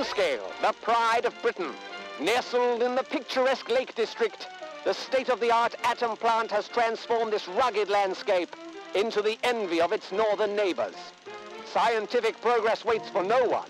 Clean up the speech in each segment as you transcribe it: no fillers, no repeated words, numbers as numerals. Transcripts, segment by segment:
Windscale, the pride of Britain. Nestled in the picturesque Lake District, the state-of-the-art atom plant has transformed this rugged landscape into the envy of its northern neighbors. Scientific progress waits for no one.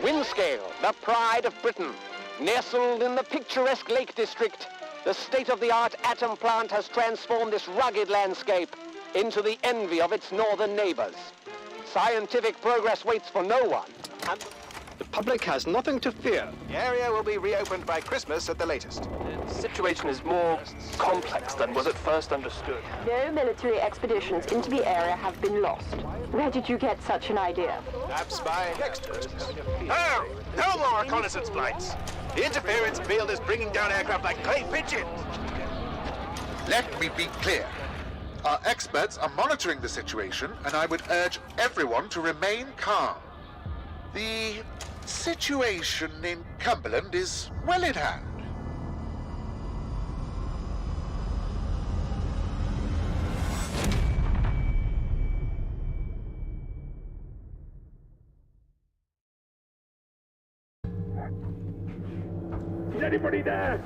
Windscale, the pride of Britain. Nestled in the picturesque Lake District, the state-of-the-art atom plant has transformed this rugged landscape into the envy of its northern neighbors. Scientific progress waits for no one. The public has nothing to fear. The area will be reopened by Christmas at the latest. The situation is more complex than was at first understood. No military expeditions into the area have been lost. Where did you get such an idea? Perhaps by next Christmas. Oh, no more reconnaissance flights. The interference field is bringing down aircraft like clay pigeons. Let me be clear. Our experts are monitoring the situation, and I would urge everyone to remain calm. The situation in Cumberland is well in hand. Is anybody there?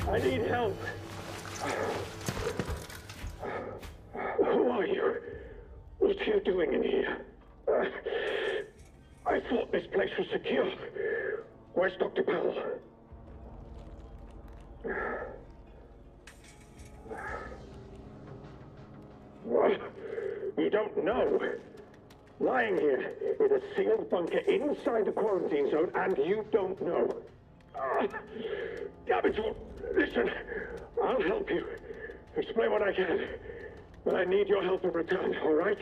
I need help. Who are you? What are you doing in here? I thought this place was secure. Where's Dr. Powell? What? You don't know? Lying here in a sealed bunker inside the quarantine zone, and you don't know. Damn it all. Listen, I'll help you. Explain what I can. But I need your help in return, all right?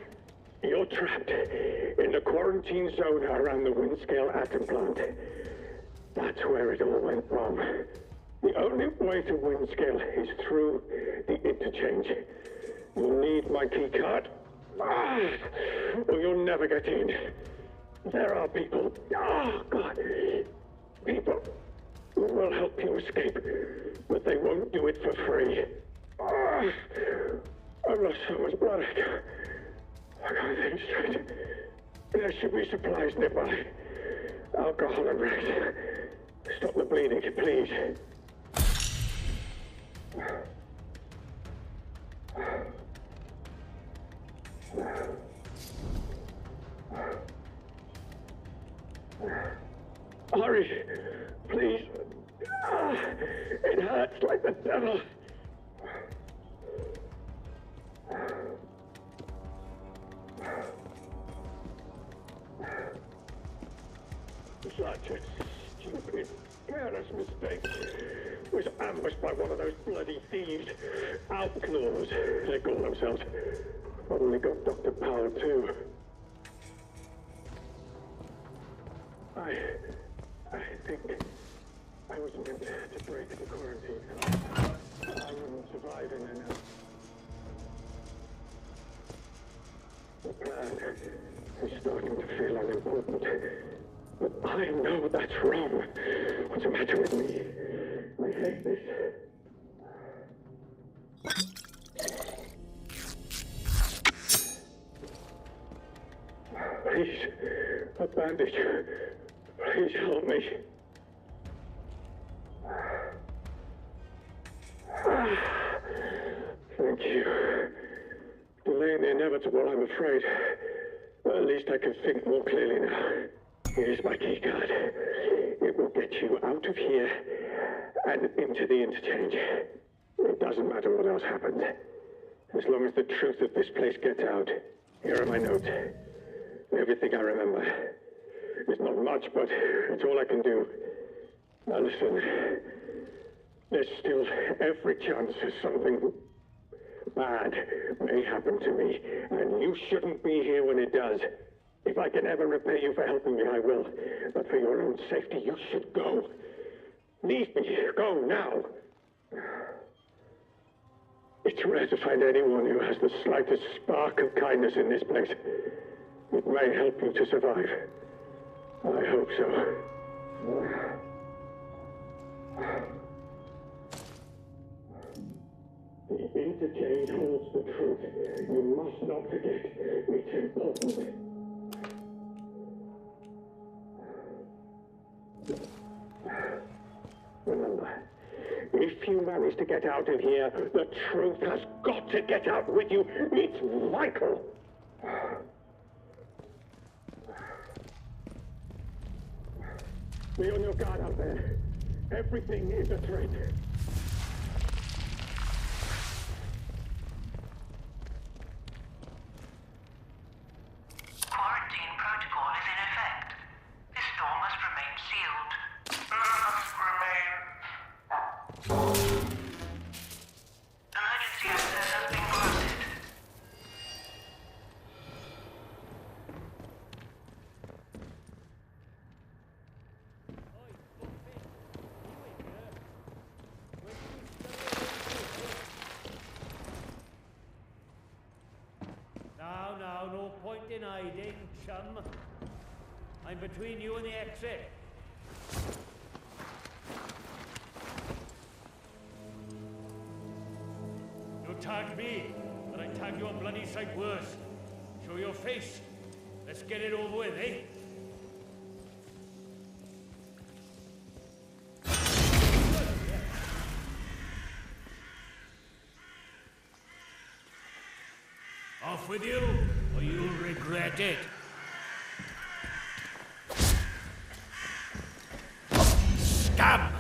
You're trapped in the quarantine zone around the Windscale atom plant. That's where it all went wrong. The only way to Windscale is through the interchange. You'll need my key card, or you'll never get in. There are people, God, people who will help you escape, but they won't do it for free. I've lost so much blood. I can't think straight. There should be supplies nearby. Alcohol and rest. Stop the bleeding, please. Hurry, please. It hurts like the devil. Such a stupid, careless mistake. Was ambushed by one of those bloody thieves. Outlaws, they call themselves. Probably got Dr. Powell, too. I think I was meant to break the quarantine. I wouldn't survive in there now. The plan I'm starting to feel unimportant. But I know that's wrong. What's the matter with me? I hate this. Please, a bandage. Please help me. Thank you. Delaying the inevitable, I'm afraid. But at least I can think more clearly now. Here's my key card. It will get you out of here and into the interchange. It doesn't matter what else happens. As long as the truth of this place gets out. Here are my notes. Everything I remember. It's not much, but it's all I can do. Now listen. There's still every chance that something bad may happen to me, and you shouldn't be here when it does. If I can ever repay you for helping me, I will. But for your own safety, you should go. Leave me. Go now. It's rare to find anyone who has the slightest spark of kindness in this place. It may help you to survive. I hope so. The interchange holds the truth. You must not forget. It's important. Remember, if you manage to get out of here, the truth has got to get out with you. It's vital. Be on your guard out there. Everything is a threat. Quarantine protocol is in effect. This door must remain sealed. Emergency access has been granted. Now, no point in hiding, chum. I'm between you and the exit. You tagged me, but I tagged you a bloody sight worse. Show your face. Let's get it over with, eh? Off with you, or you'll regret it. Scum!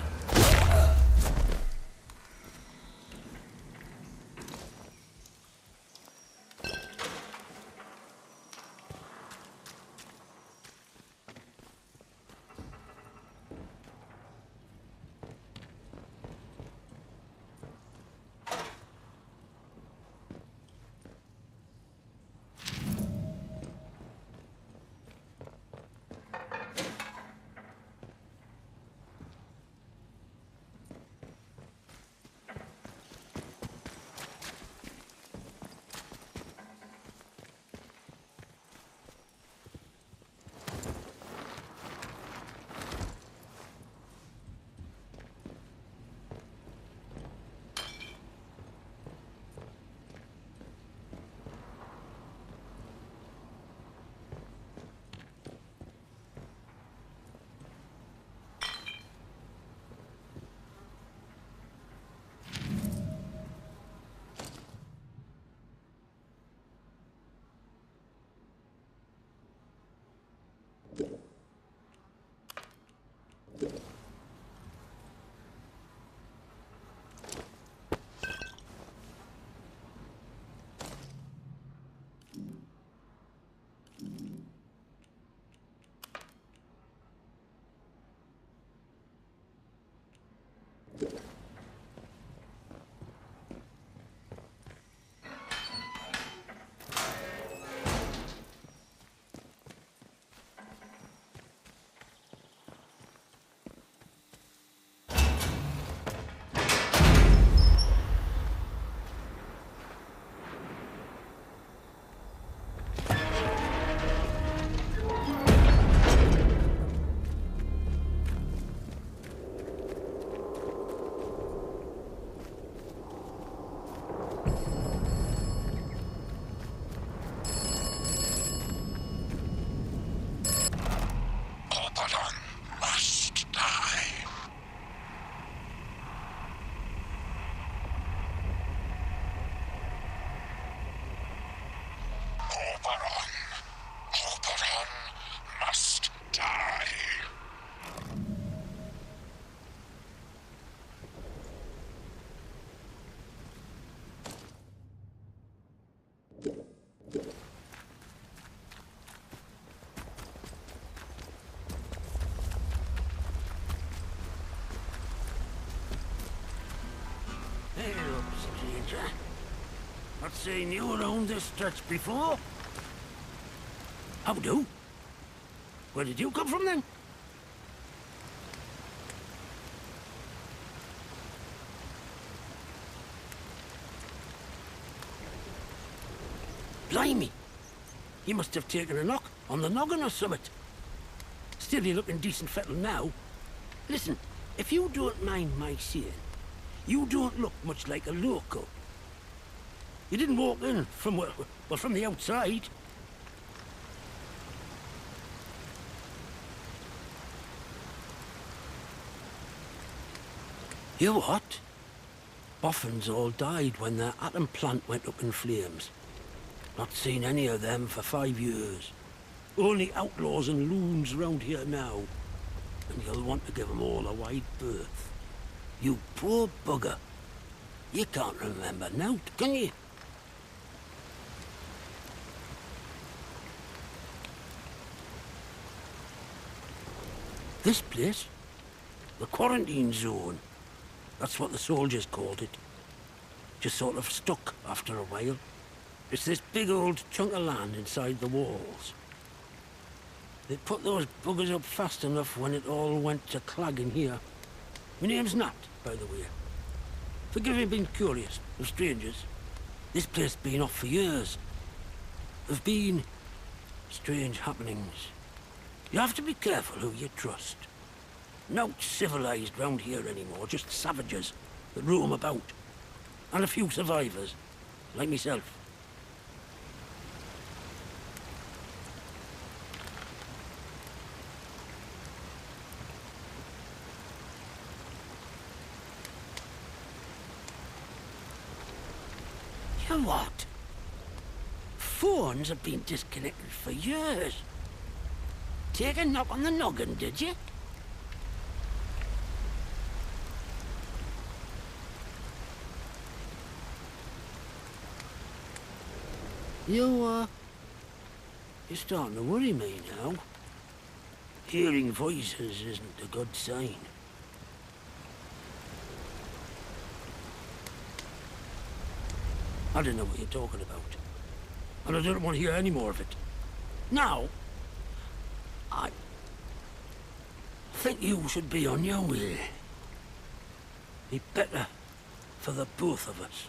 stranger. Not seen you around this stretch before. How do? Where did you come from then? Blimey! You must have taken a knock on the noggin or something. Still, you're looking decent fettled now. Listen, if you don't mind my saying, you don't look much like a local. You didn't walk in from, well, from the outside. You what? Boffins all died when their atom plant went up in flames. Not seen any of them for 5 years. Only outlaws and loons round here now. And you'll want to give them all a wide berth. You poor bugger. You can't remember now, can you? This place? The quarantine zone. That's what the soldiers called it. Just sort of stuck after a while. It's this big old chunk of land inside the walls. They put those buggers up fast enough when it all went to clagging here. My name's Nat, by the way. Forgive me being curious of strangers. This place been off for years. There've been strange happenings. You have to be careful who you trust. Not civilized round here anymore, just savages that roam about. And a few survivors, like myself. You what? Phones have been disconnected for years. Take a knock on the noggin, did you? You're starting to worry me now. Hearing voices isn't a good sign. I don't know what you're talking about. And I don't want to hear any more of it. Now, I think you should be on your way. Be better for the both of us.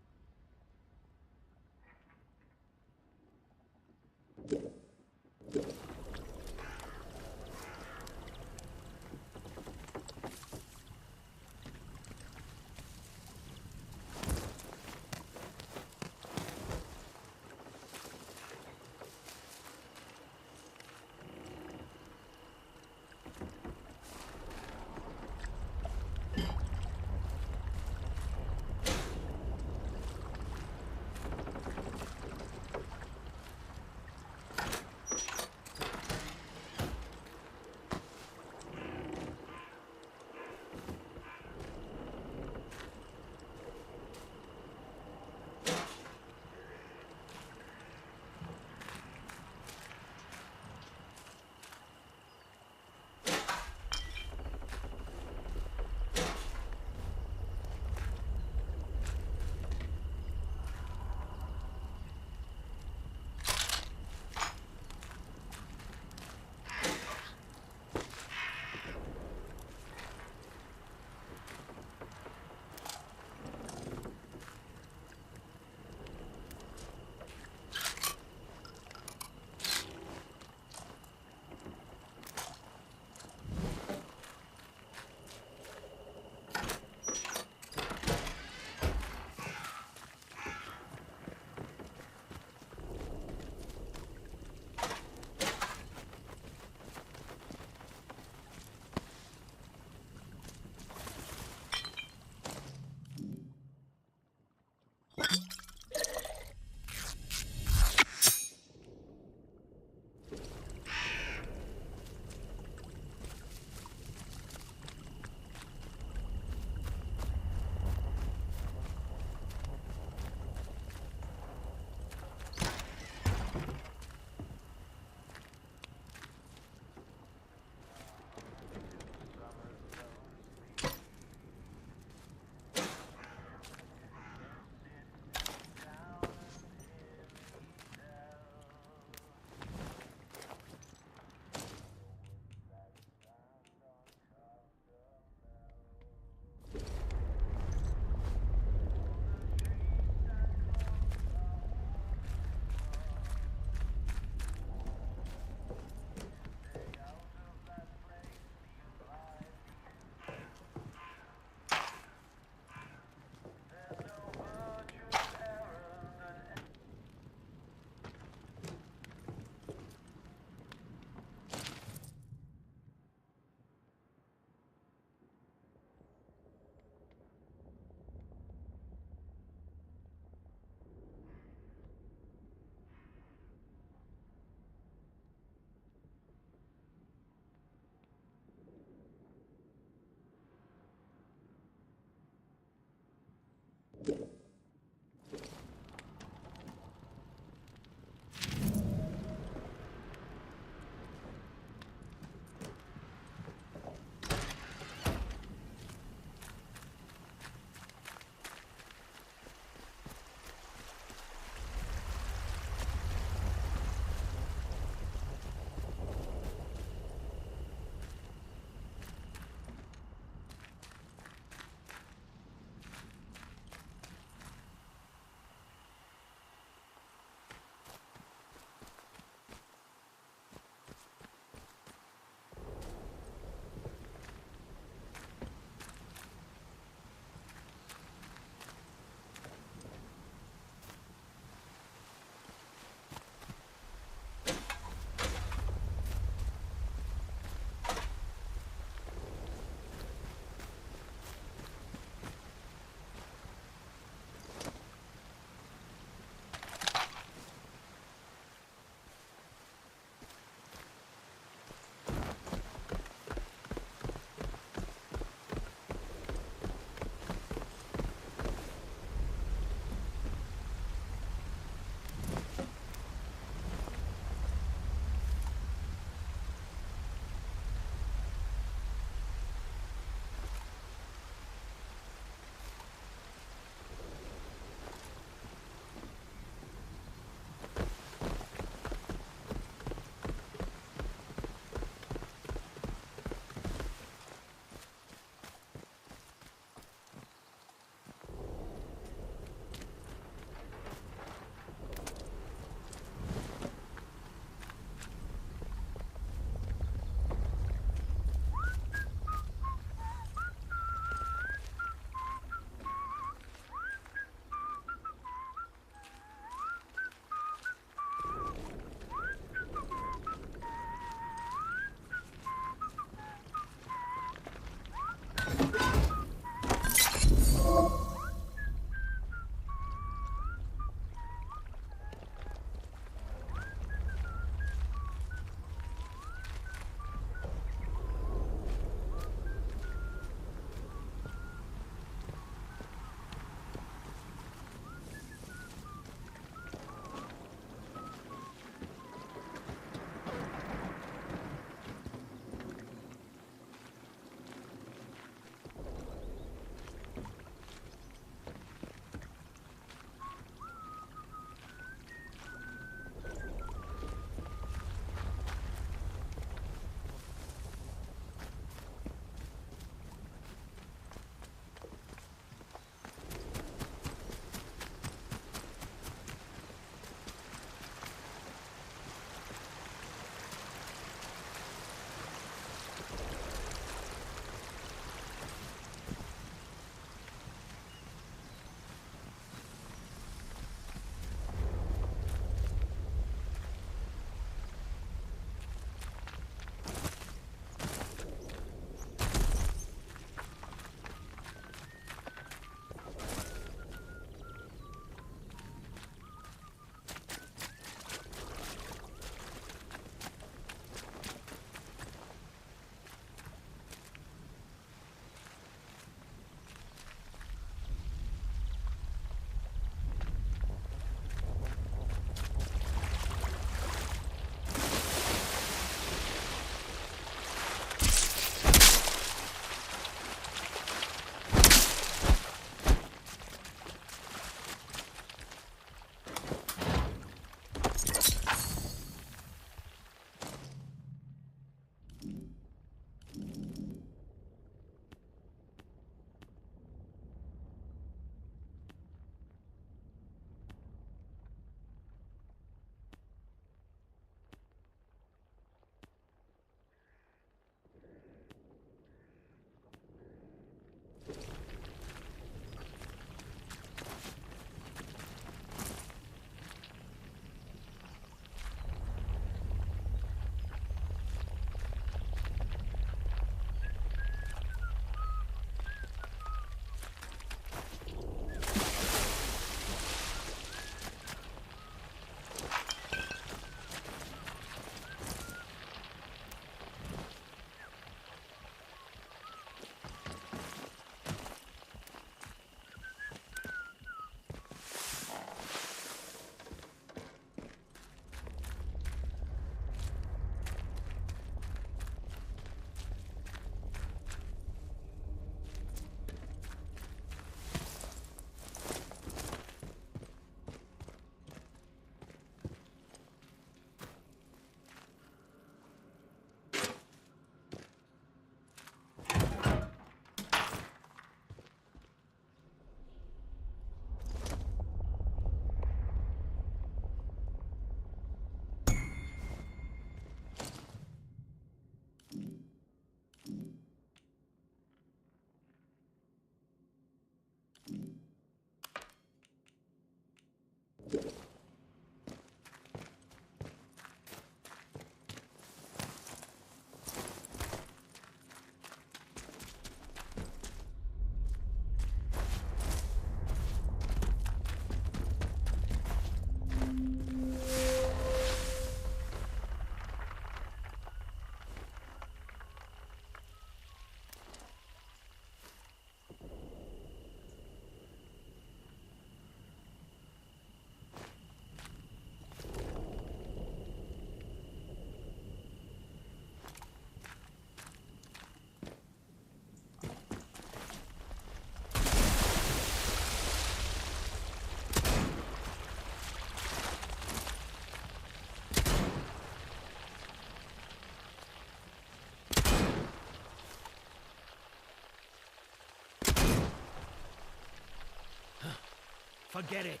Forget it.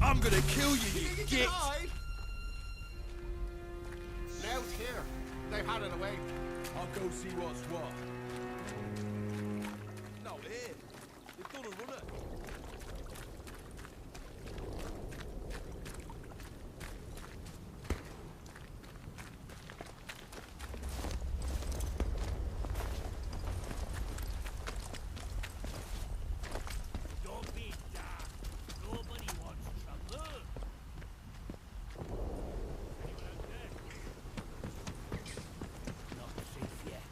I'm gonna kill you, you git! Now's here. They've had it away. I'll go see what's what. No, here. They've done a runner. Don't be daft. Nobody wants trouble. Anyone out there? Not safe yet.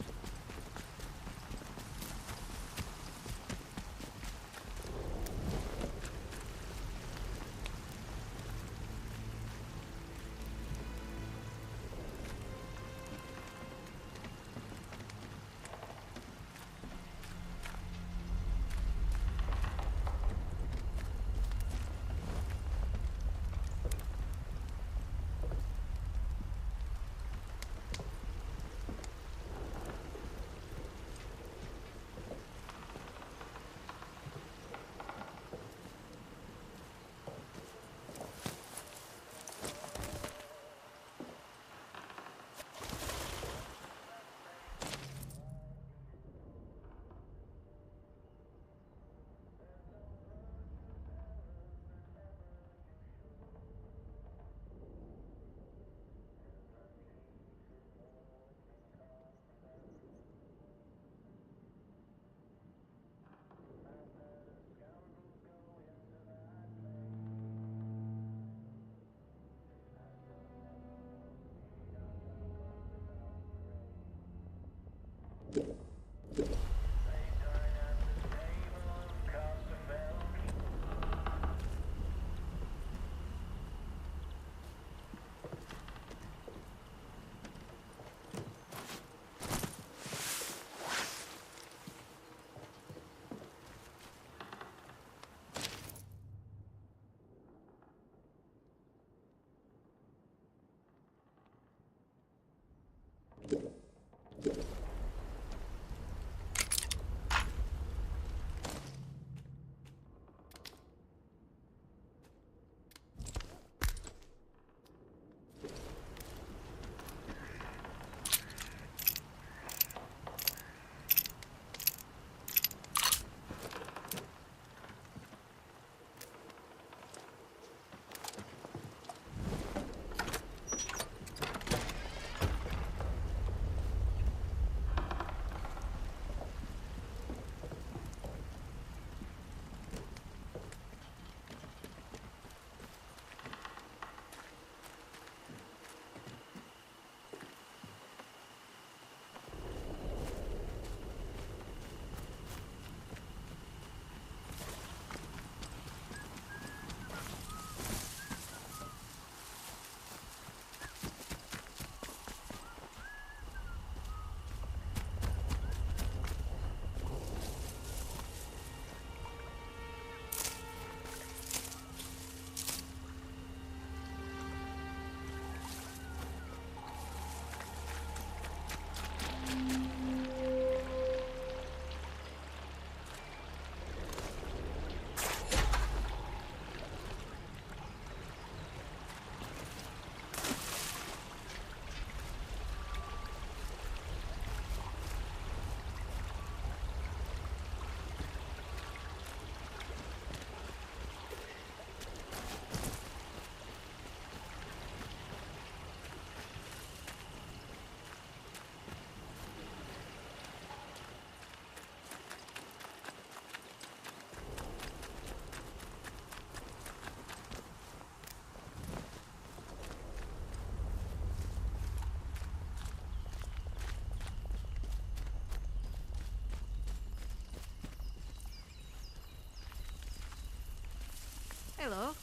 Hello.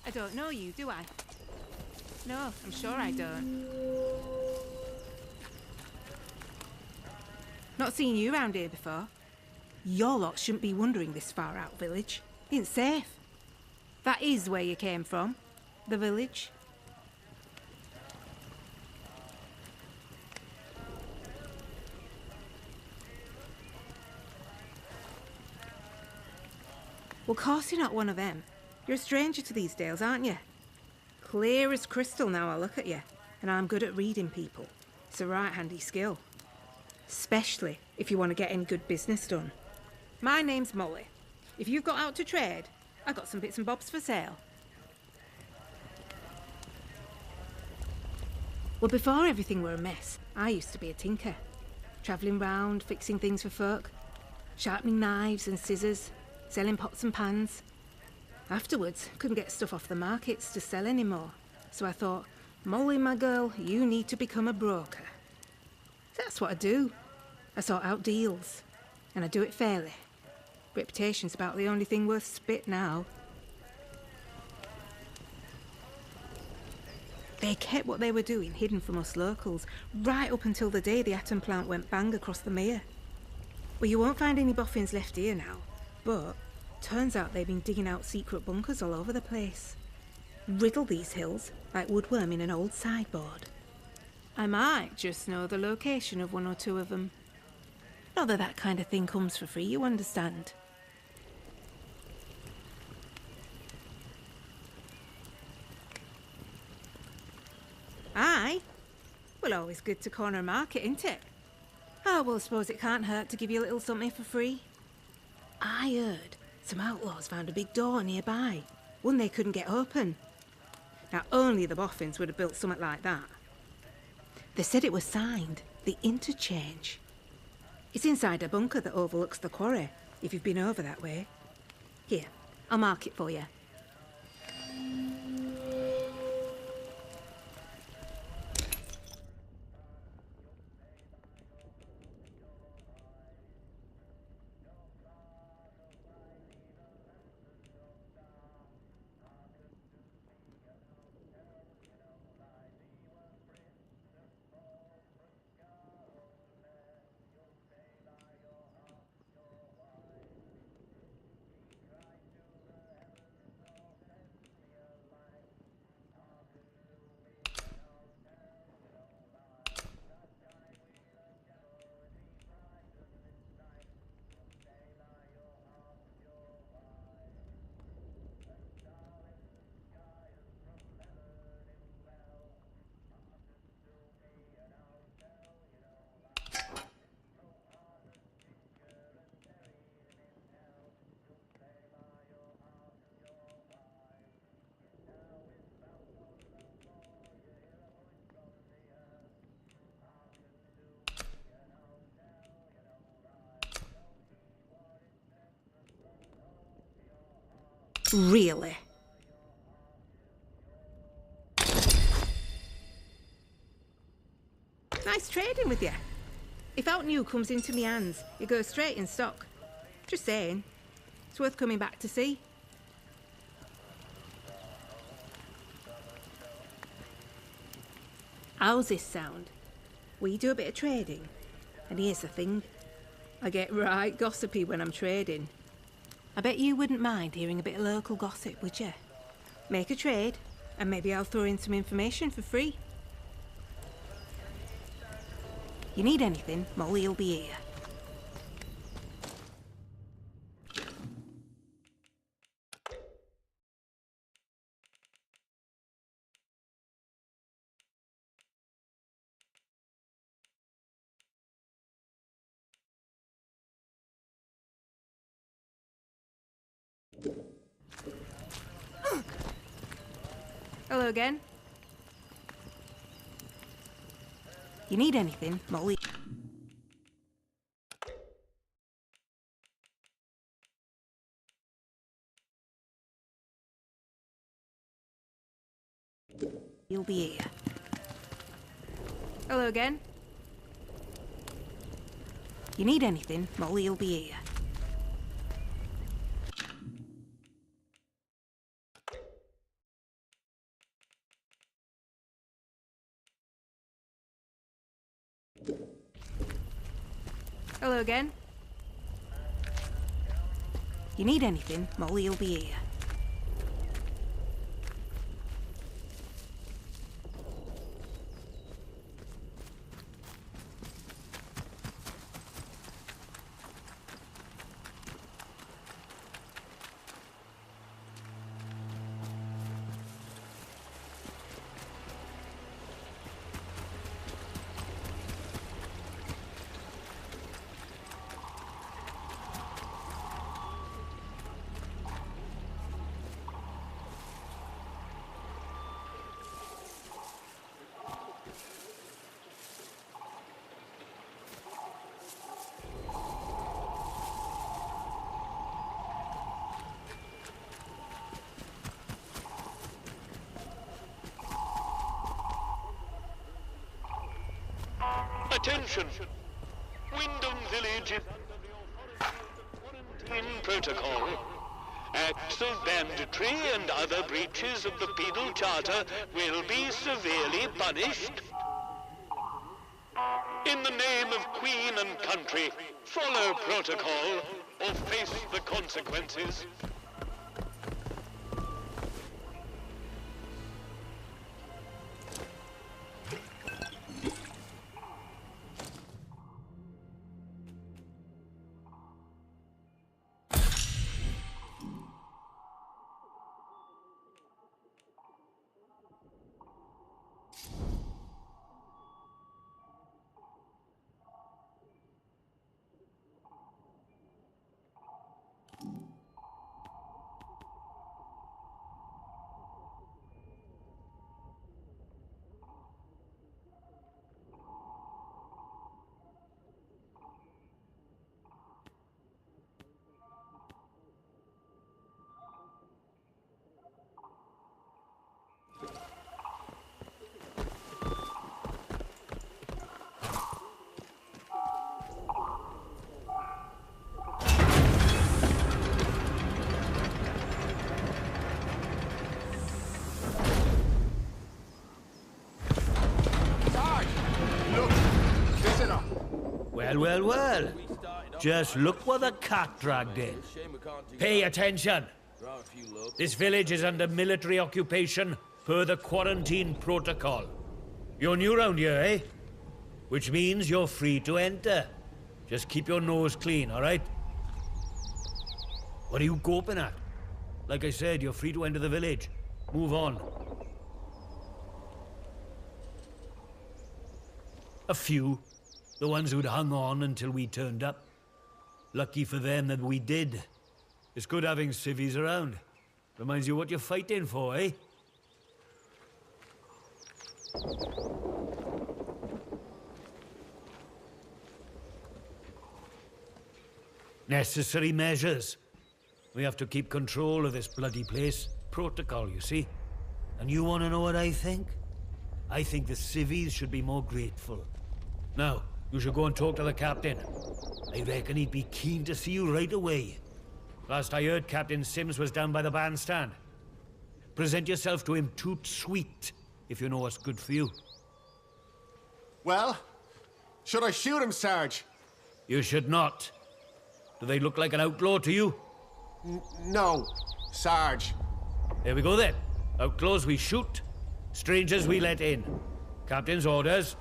I don't know you, do I? No, I'm sure I don't. Not seen you around here before. Your lot shouldn't be wandering this far out village. It's safe. That is where you came from. The village. Well, of course you're not one of them. You're a stranger to these dales, aren't you? Clear as crystal now I look at you, and I'm good at reading people. It's a right handy skill. Especially if you want to get any good business done. My name's Molly. If you've got out to trade, I've got some bits and bobs for sale. Well, before everything were a mess, I used to be a tinker. Travelling round, fixing things for folk. Sharpening knives and scissors. Selling pots and pans. Afterwards, couldn't get stuff off the markets to sell anymore. So I thought, Molly, my girl, you need to become a broker. That's what I do. I sort out deals. And I do it fairly. Reputation's about the only thing worth spit now. They kept what they were doing hidden from us locals, right up until the day the atom plant went bang across the mere. Well, you won't find any boffins left here now. But turns out they've been digging out secret bunkers all over the place. Riddle these hills like woodworm in an old sideboard. I might just know the location of one or two of them. Not that that kind of thing comes for free, you understand. Aye? Well, always good to corner a market, isn't it? Oh, well, I suppose it can't hurt to give you a little something for free. I heard some outlaws found a big door nearby, one they couldn't get open. Now, only the boffins would have built something like that. They said it was signed, the Interchange. It's inside a bunker that overlooks the quarry, if you've been over that way. Here, I'll mark it for you. Really? Nice trading with you. If out new comes into me hands, it goes straight in stock. Just saying. It's worth coming back to see. How's this sound? We do a bit of trading. And here's the thing. I get right gossipy when I'm trading. I bet you wouldn't mind hearing a bit of local gossip, would you? Make a trade, and maybe I'll throw in some information for free. You need anything, Molly'll be here. Hello again. You need anything, Molly? You'll be here. Hello again. You need anything, Molly'll be here. again. You need anything, Molly'll be here. Attention! Wyndham Village is under the quarantine protocol. Acts of banditry and other breaches of the penal charter will be severely punished. In the name of Queen and country, follow protocol or face the consequences. Well. Just look what the cat dragged in. Pay attention. This village is under military occupation per the quarantine protocol. You're new round here, eh? Which means you're free to enter. Just keep your nose clean, all right? What are you gawping at? Like I said, you're free to enter the village. Move on. A few. The ones who'd hung on until we turned up. Lucky for them that we did. It's good having civvies around. Reminds you what you're fighting for, eh? Necessary measures. We have to keep control of this bloody place. Protocol, you see. And you want to know what I think? I think the civvies should be more grateful. Now, you should go and talk to the captain. I reckon he'd be keen to see you right away. Last I heard, Captain Sims was down by the bandstand. Present yourself to him toot sweet, if you know what's good for you. Well, should I shoot him, Sarge? You should not. Do they look like an outlaw to you? No, Sarge. There we go then. Outlaws we shoot, strangers we let in. Captain's orders.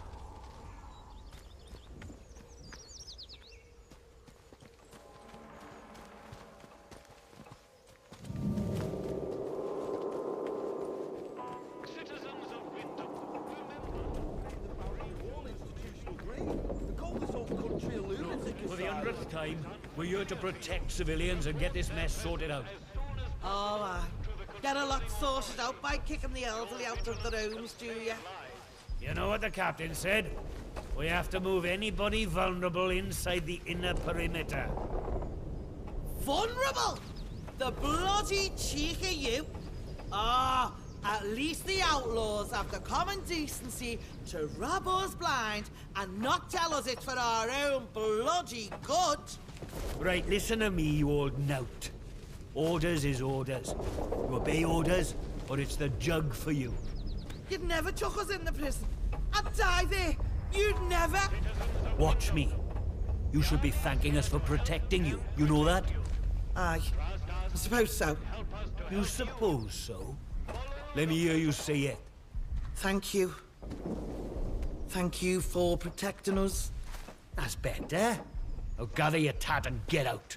For the 100th time, we're here to protect civilians and get this mess sorted out. Oh, get a lot sorted out by kicking the elderly out of their homes, do you? You know what the captain said? We have to move anybody vulnerable inside the inner perimeter. Vulnerable? The bloody cheek of you! Ah, at least the outlaws have the common decency to rob us blind and not tell us it's for our own bloody good. Right, listen to me, you old knout. Orders is orders. You obey orders, or it's the jug for you. You'd never took us in the prison. I'd die there. You'd never. Watch me. You should be thanking us for protecting you. You know that? Aye, I suppose so. You suppose so? Let me hear you say it. Thank you. Thank you for protecting us. That's better. Now gather your tat and get out.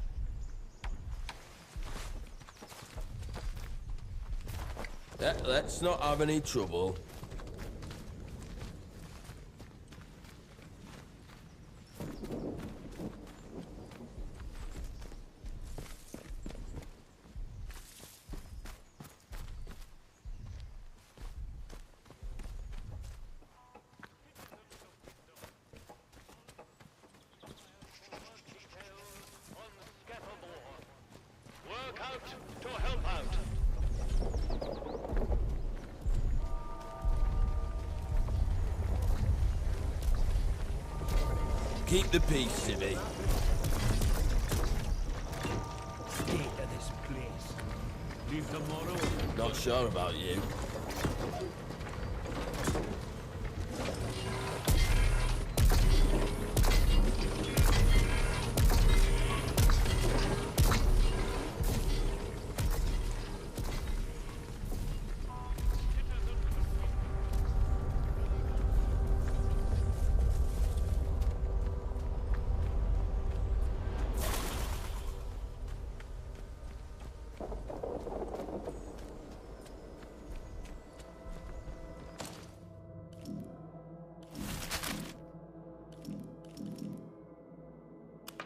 Let's not have any trouble. Work out to help out. Keep the peace, Civvy. Stay to this place. Leave tomorrow. Not sure about you.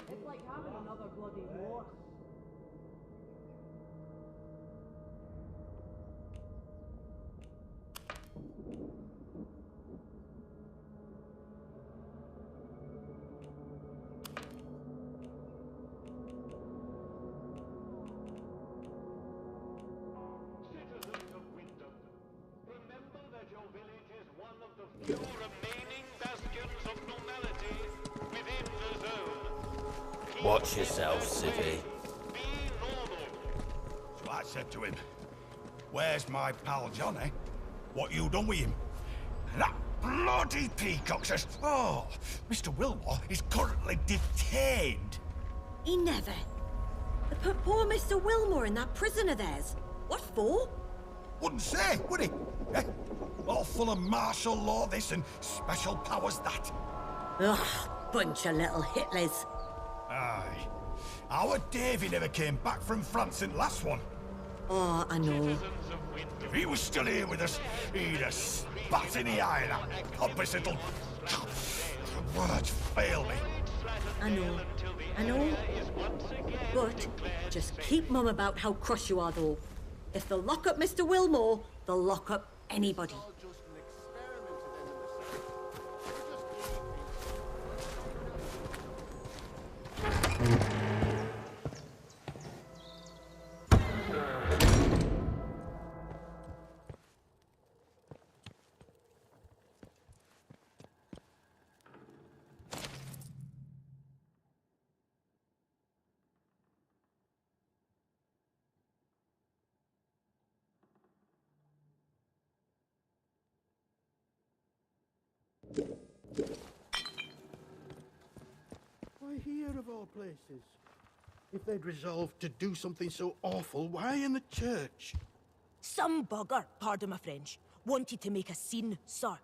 It's like having another bloody war. Citizens of Wyndham, remember that your village is one of the few remaining bastions of normality within the zone. Watch yourself, Civvy. So I said to him, "Where's my pal Johnny? What you done with him?" And that bloody peacock says, "Oh, Mr. Wilmore is currently detained." He never. They put poor Mr. Wilmore in that prison of theirs. What for? Wouldn't say, would he? Eh? All full of martial law this and special powers that. Ugh, bunch of little Hitlers. Aye. Our Davy never came back from France in last one. Oh, I know. If he was still here with us, he'd have spat in the eye of that pompous little... The words fail me. I know. I know. But just keep mum about how cross you are, though. If they'll lock up Mr. Wilmore, they'll lock up anybody. Why here, of all places? If they'd resolved to do something so awful, why in the church? Some bugger, pardon my French, wanted to make a scene, sir.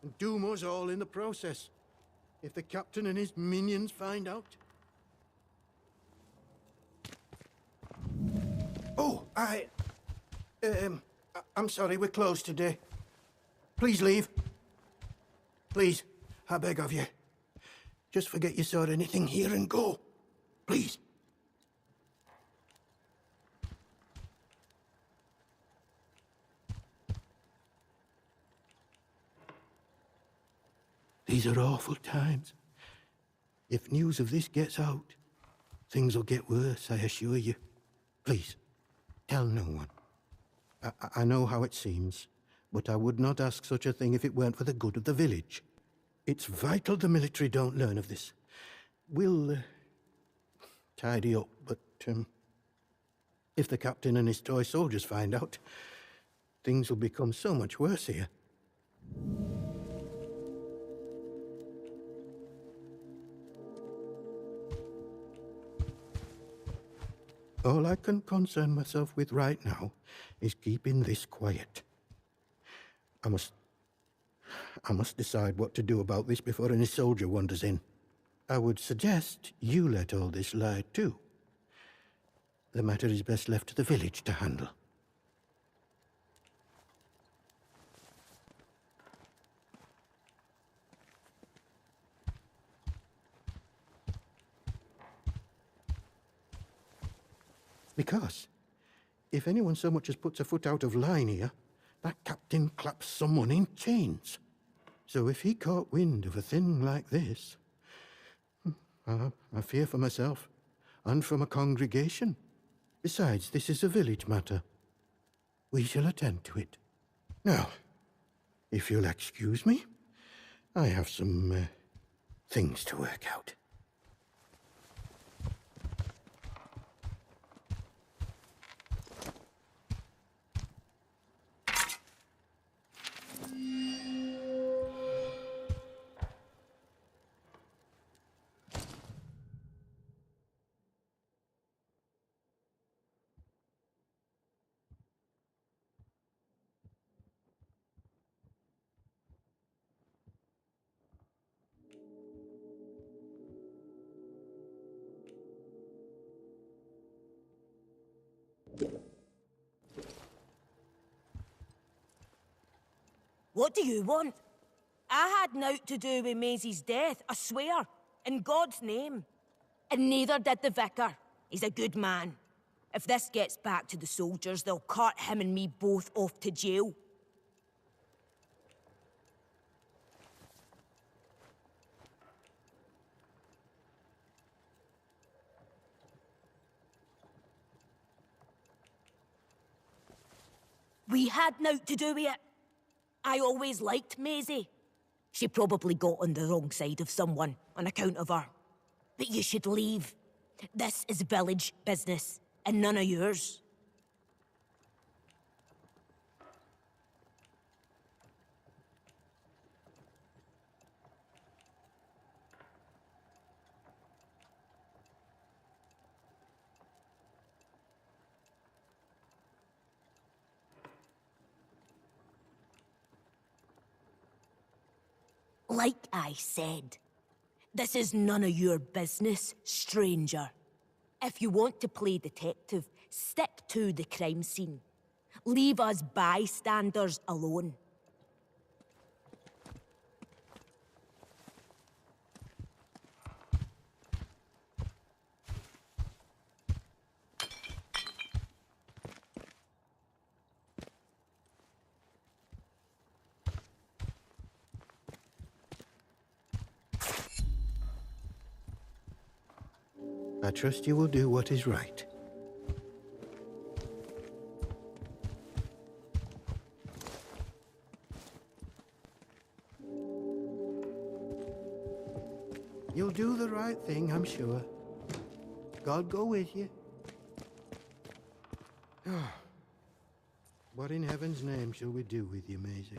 And doom us all in the process. If the captain and his minions find out. Oh, I'm sorry, we're closed today. Please leave. Please, I beg of you. Just forget you saw anything here and go. Please. These are awful times. If news of this gets out, things will get worse, I assure you. Please, tell no one. I know how it seems, but I would not ask such a thing if it weren't for the good of the village. It's vital the military don't learn of this. We'll tidy up, but if the captain and his toy soldiers find out, things will become so much worse here. All I can concern myself with right now is keeping this quiet. I must decide what to do about this before any soldier wanders in. I would suggest you let all this lie too. The matter is best left to the village to handle. Because if anyone so much as puts a foot out of line here, that captain claps someone in chains. So if he caught wind of a thing like this, I fear for myself and for my congregation. Besides, this is a village matter. We shall attend to it. Now, if you'll excuse me, I have some things to work out. What do you want? I had naught to do with Maisie's death, I swear. In God's name. And neither did the vicar. He's a good man. If this gets back to the soldiers, they'll cart him and me both off to jail. We had naught to do with it. I always liked Maisie. She probably got on the wrong side of someone on account of her. But you should leave. This is village business, and none of yours. Like I said, this is none of your business, stranger. If you want to play detective, stick to the crime scene. Leave us bystanders alone. I trust you will do what is right. You'll do the right thing, I'm sure. God go with you. What in heaven's name shall we do with you, Maisie?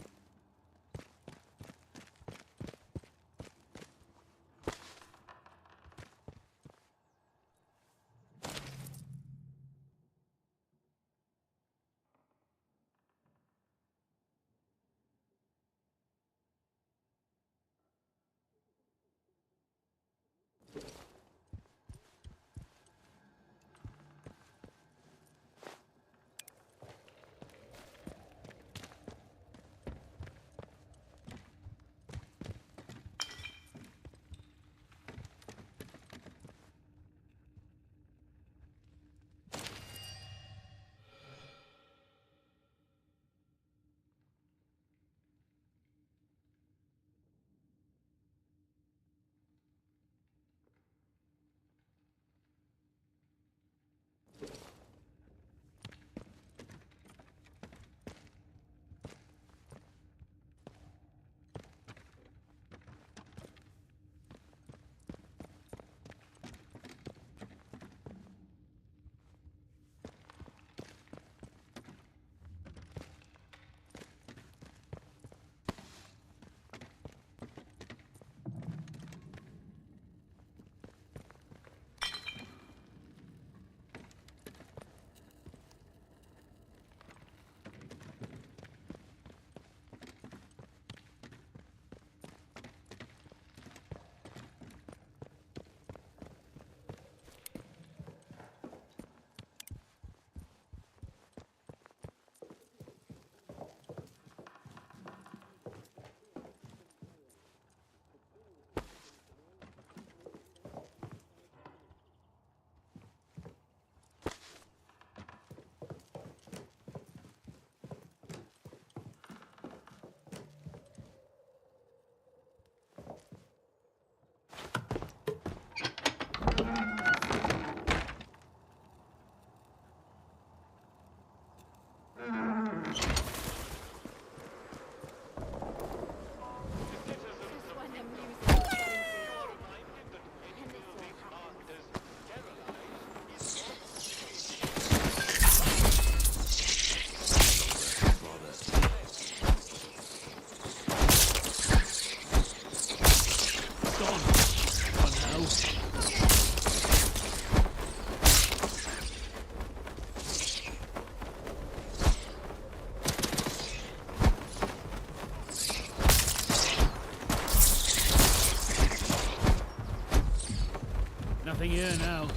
now.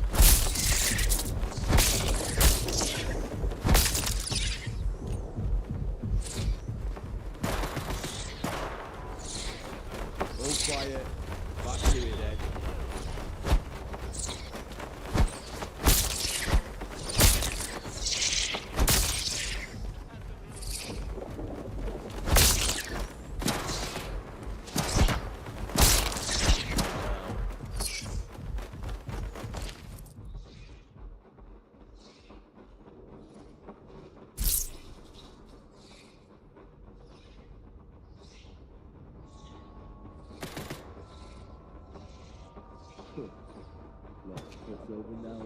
All quiet. Back to it then. It's over now.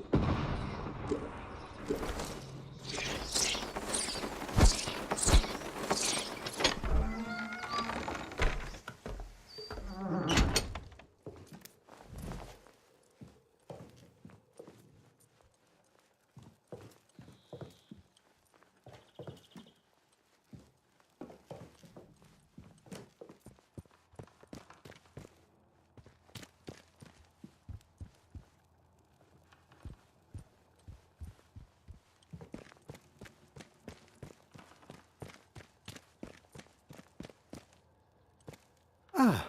Ah,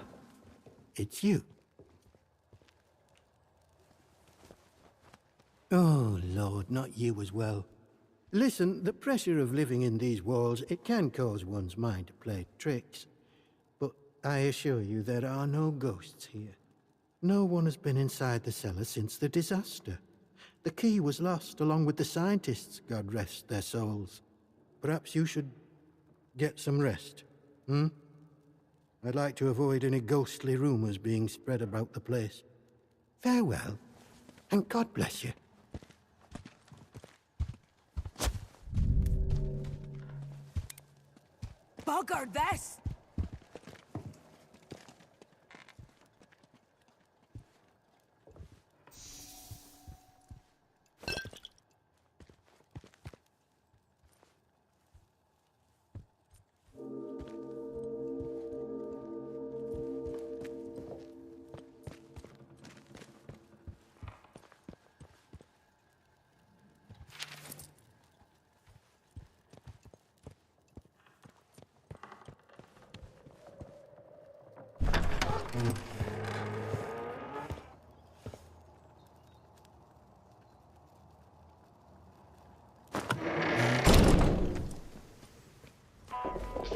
it's you. Oh, Lord, not you as well. Listen, the pressure of living in these walls, it can cause one's mind to play tricks. But I assure you there are no ghosts here. No one has been inside the cellar since the disaster. The key was lost along with the scientists, God rest their souls. Perhaps you should get some rest, hmm? I'd like to avoid any ghostly rumors being spread about the place. Farewell, and God bless you. Bugger this!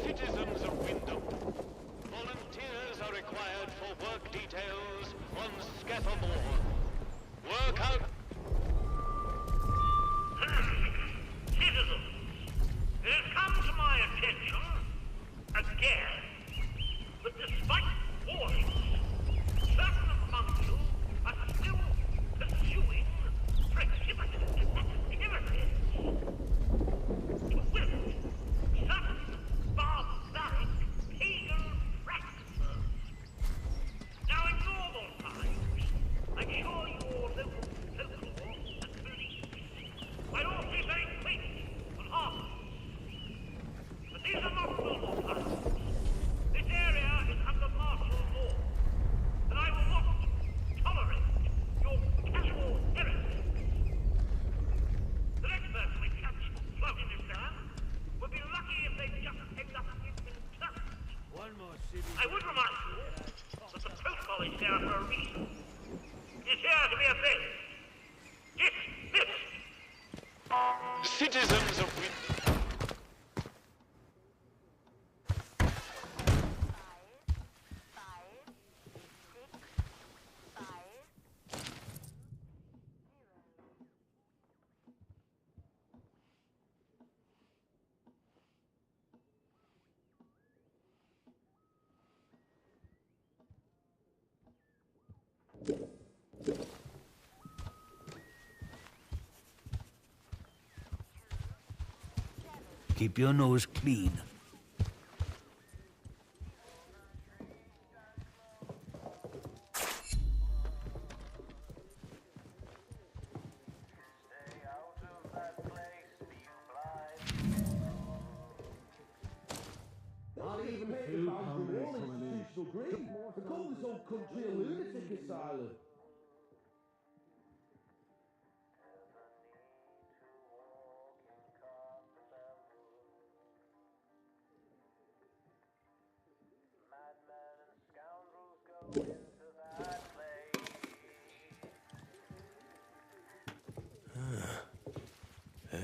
Citizens of Wyndham, volunteers are required for work details on Scattermore. Work out... Citizens, it has come to my attention, again, that despite warnings, certain among you are still pursuing precipitous activities. To wit, certain barbaric pagan practices. Now, in normal times, I'm sure your local folklore and beliefs might all be very quaint and harmless. But these are not normal times. This area is under martial law, and I will not tolerate your casual heresies. The next person we catch floating this down would be lucky if they just end up in interment. One more city. I would remind you that the protocol is here for a reason. It's here to be obeyed. Dismissed! Citizens of Wyndham... Keep your nose clean. Not even food pound institutional green. They call this whole country a lunatic asylum.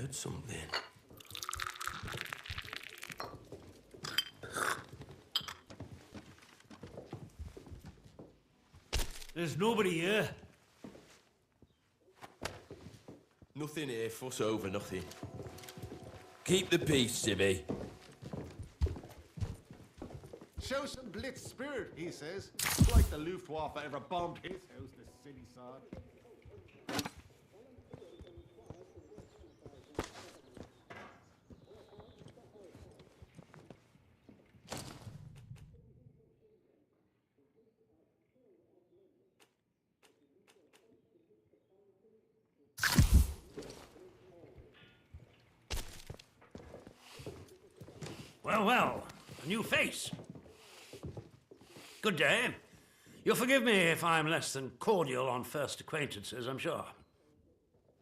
heard something. There's nobody here. Nothing here, fuss over nothing. Keep the peace, Jimmy. Show some blitz spirit, he says. Like the Luftwaffe ever bombed his house, the silly sod. Well, well, a new face. Good day. You'll forgive me if I'm less than cordial on first acquaintances, I'm sure.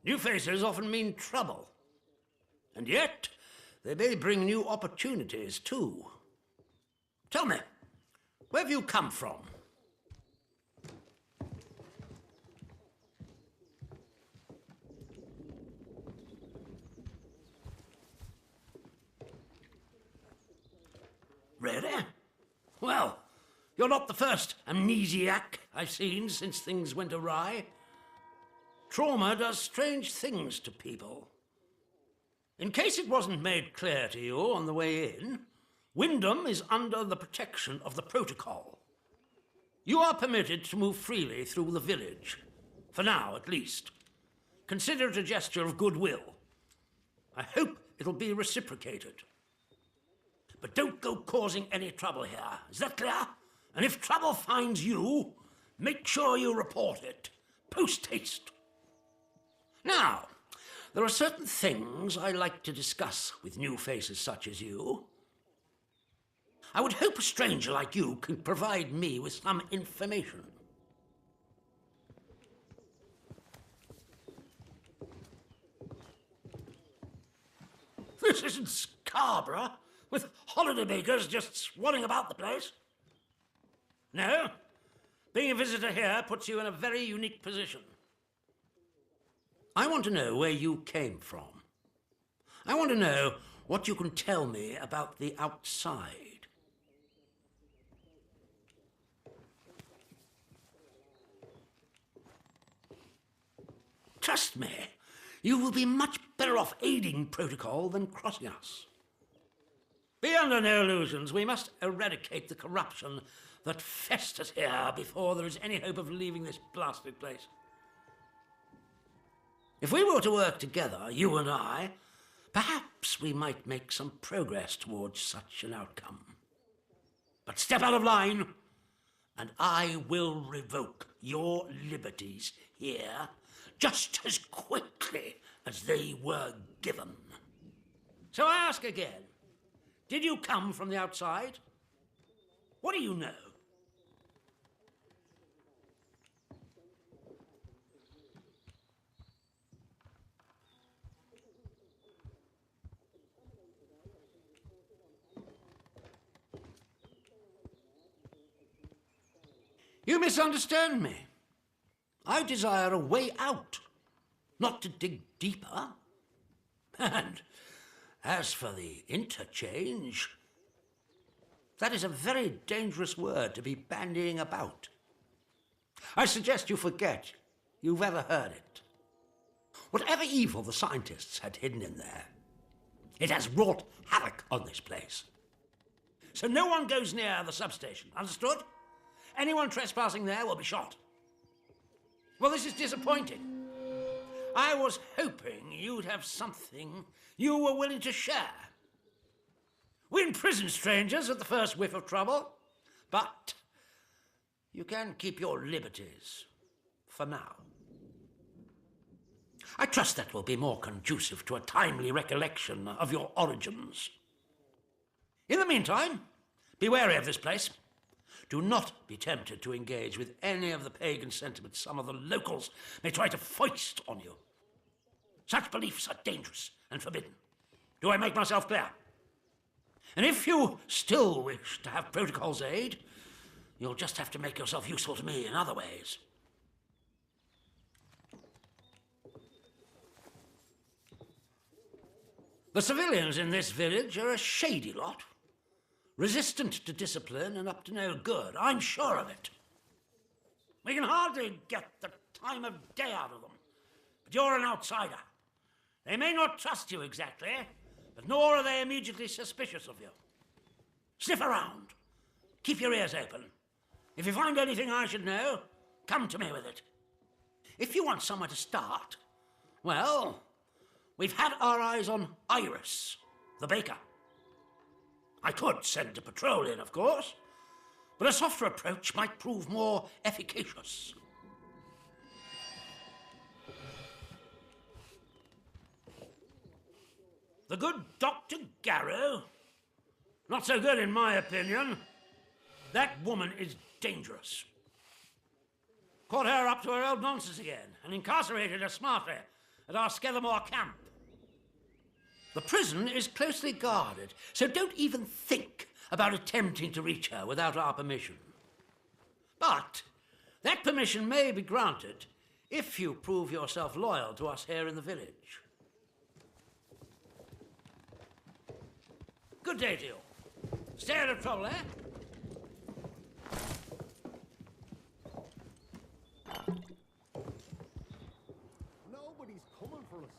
New faces often mean trouble. And yet, they may bring new opportunities, too. Tell me, where have you come from? Really? Well, you're not the first amnesiac I've seen since things went awry. Trauma does strange things to people. In case it wasn't made clear to you on the way in, Wyndham is under the protection of the protocol. You are permitted to move freely through the village, for now at least. Consider it a gesture of goodwill. I hope it'll be reciprocated. But don't go causing any trouble here. Is that clear? And if trouble finds you, make sure you report it. Post haste. Now, there are certain things I like to discuss with new faces such as you. I would hope a stranger like you can provide me with some information. This isn't Scarborough, with holidaymakers just swanning about the place. No, being a visitor here puts you in a very unique position. I want to know where you came from. I want to know what you can tell me about the outside. Trust me, you will be much better off aiding protocol than crossing us. Be under no illusions. We must eradicate the corruption that festers here before there is any hope of leaving this blasted place. If we were to work together, you and I, perhaps we might make some progress towards such an outcome. But step out of line, and I will revoke your liberties here just as quickly as they were given. So I ask again, did you come from the outside? What do you know? You misunderstand me. I desire a way out, not to dig deeper. And as for the interchange, that is a very dangerous word to be bandying about. I suggest you forget you've ever heard it. Whatever evil the scientists had hidden in there, it has wrought havoc on this place. So no one goes near the substation, understood? Anyone trespassing there will be shot. Well, this is disappointing. I was hoping you'd have something you were willing to share. We imprison strangers at the first whiff of trouble, but you can keep your liberties for now. I trust that will be more conducive to a timely recollection of your origins. In the meantime, be wary of this place. Do not be tempted to engage with any of the pagan sentiments some of the locals may try to foist on you. Such beliefs are dangerous and forbidden. Do I make myself clear? And if you still wish to have protocol's aid, you'll just have to make yourself useful to me in other ways. The civilians in this village are a shady lot. Resistant to discipline and up to no good. I'm sure of it. We can hardly get the time of day out of them. But you're an outsider. They may not trust you exactly, but nor are they immediately suspicious of you. Sniff around. Keep your ears open. If you find anything I should know, come to me with it. If you want somewhere to start, well, we've had our eyes on Iris, the baker. I could send a patrol in, of course, but a softer approach might prove more efficacious. The good Dr. Garrow? Not so good, in my opinion. That woman is dangerous. Caught her up to her old nonsense again and incarcerated her smartly at our Skellamore camp. The prison is closely guarded, so don't even think about attempting to reach her without our permission. But that permission may be granted if you prove yourself loyal to us here in the village. Good day to you. Stay out of trouble, eh? Nobody's coming for us.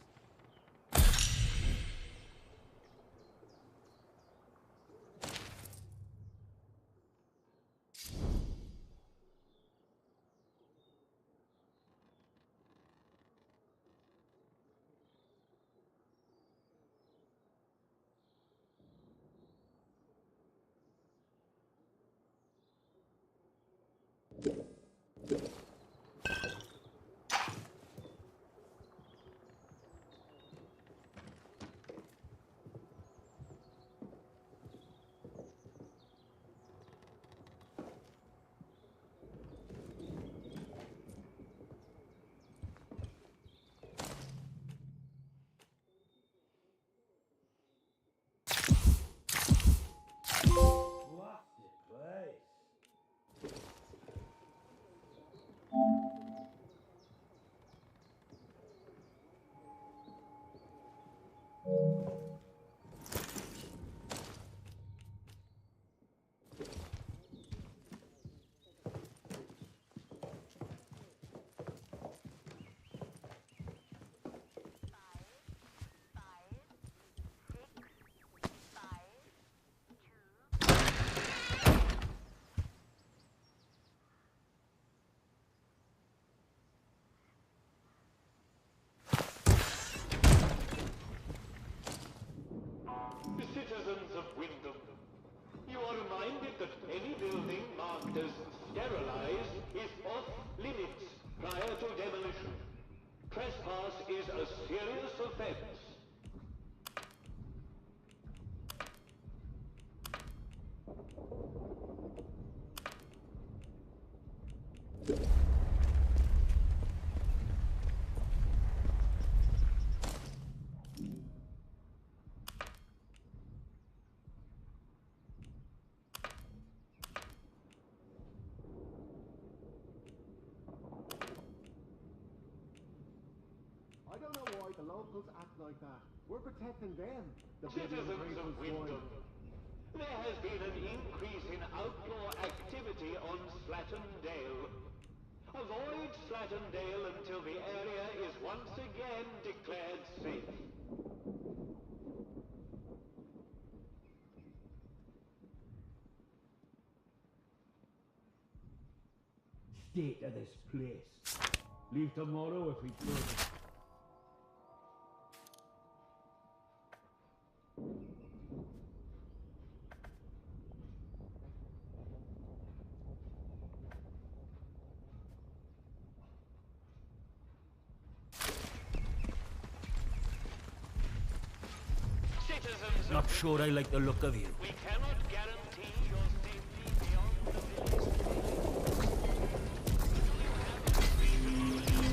Citizens of Wyndham, you are reminded that any building marked as sterilized is off limits prior to demolition. Trespass is a serious offense. I don't know why the locals act like that. We're protecting them. The Citizens of Wyndham, there has been an increase in outlaw activity on Slattendale. Avoid Slattendale until the area is once again declared safe. State of this place. Leave tomorrow if we could. Not sure I like the look of you. We cannot guarantee your safety beyond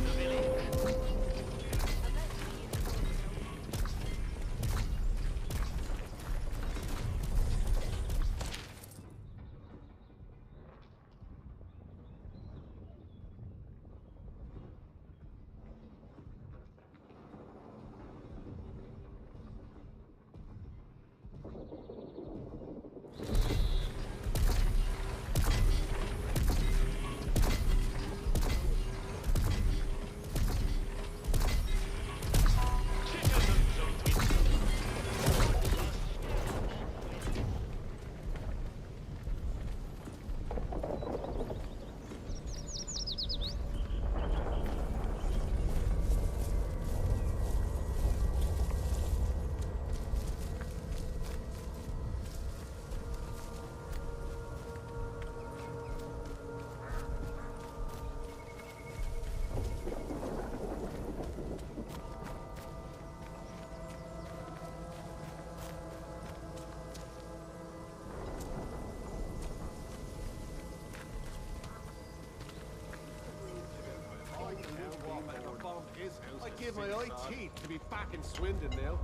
the village. give my eye teeth to be back in Swindon now.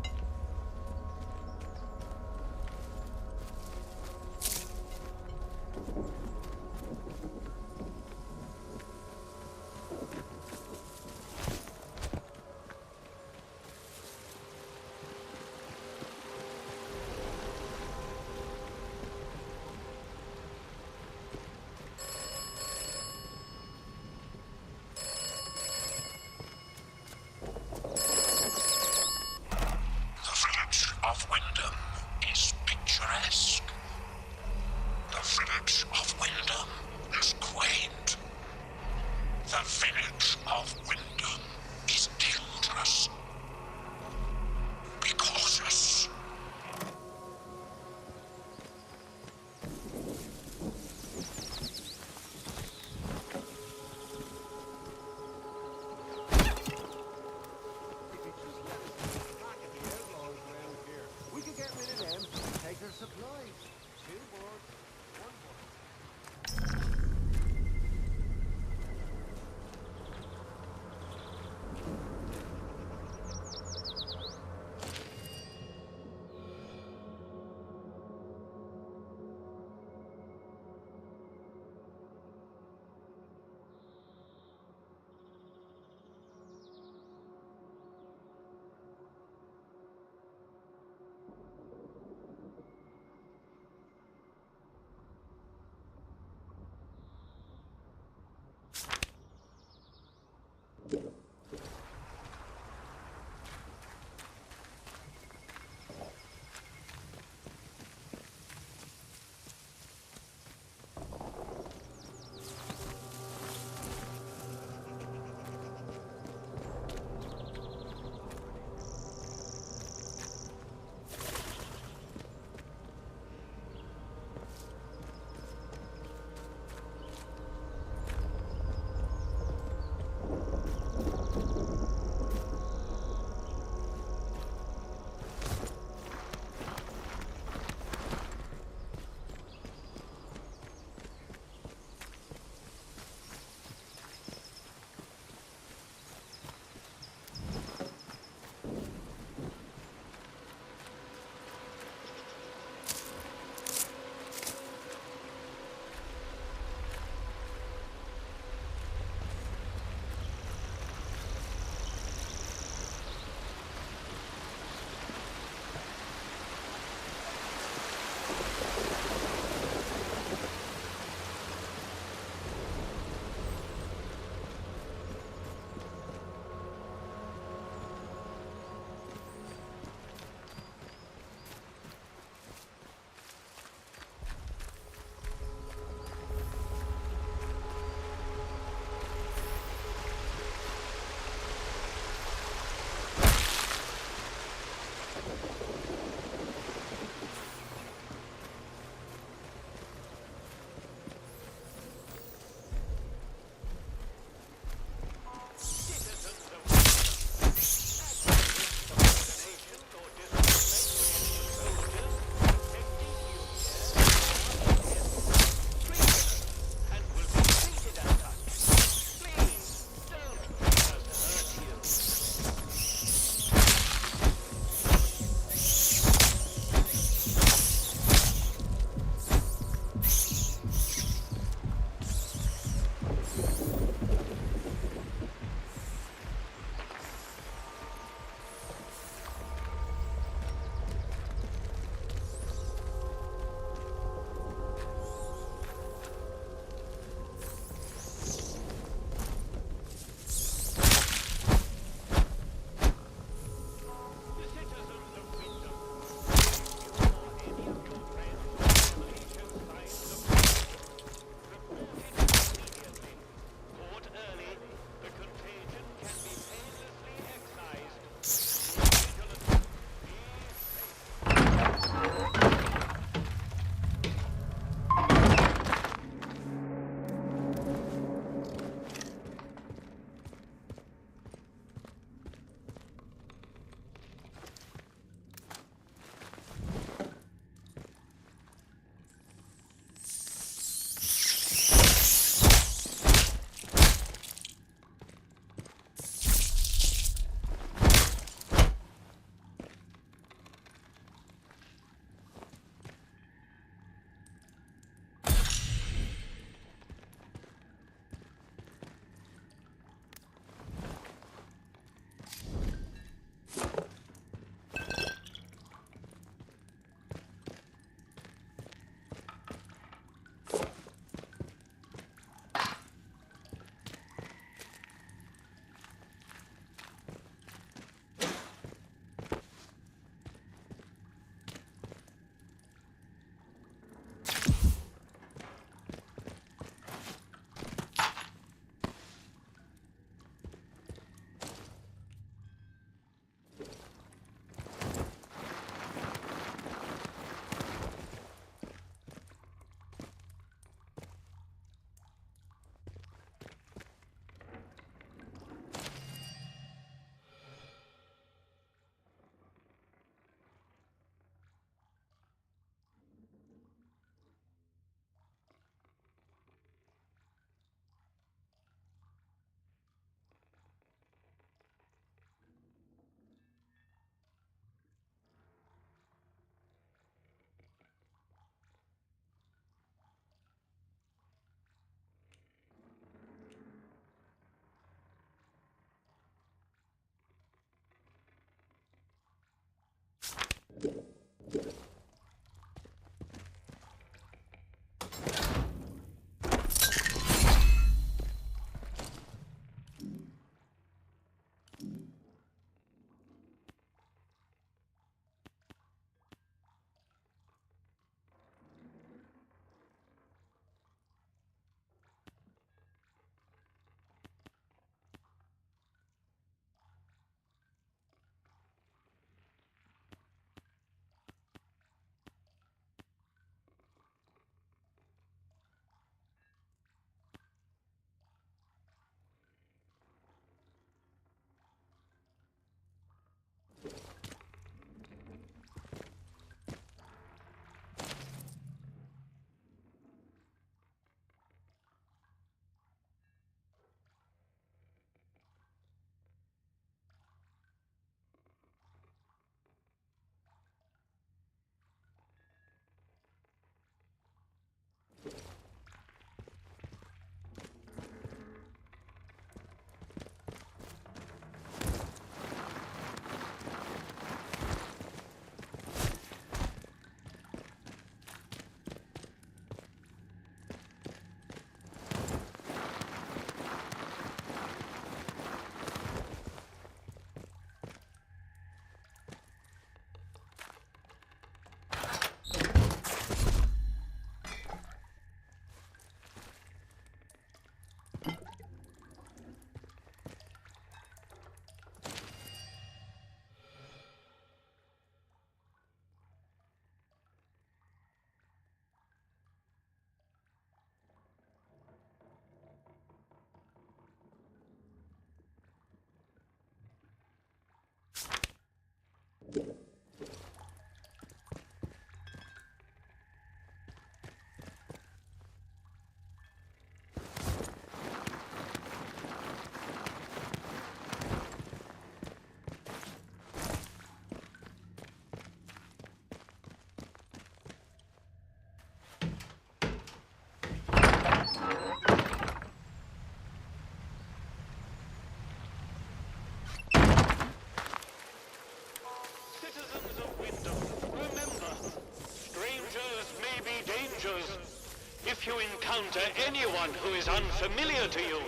If you encounter anyone who is unfamiliar to you,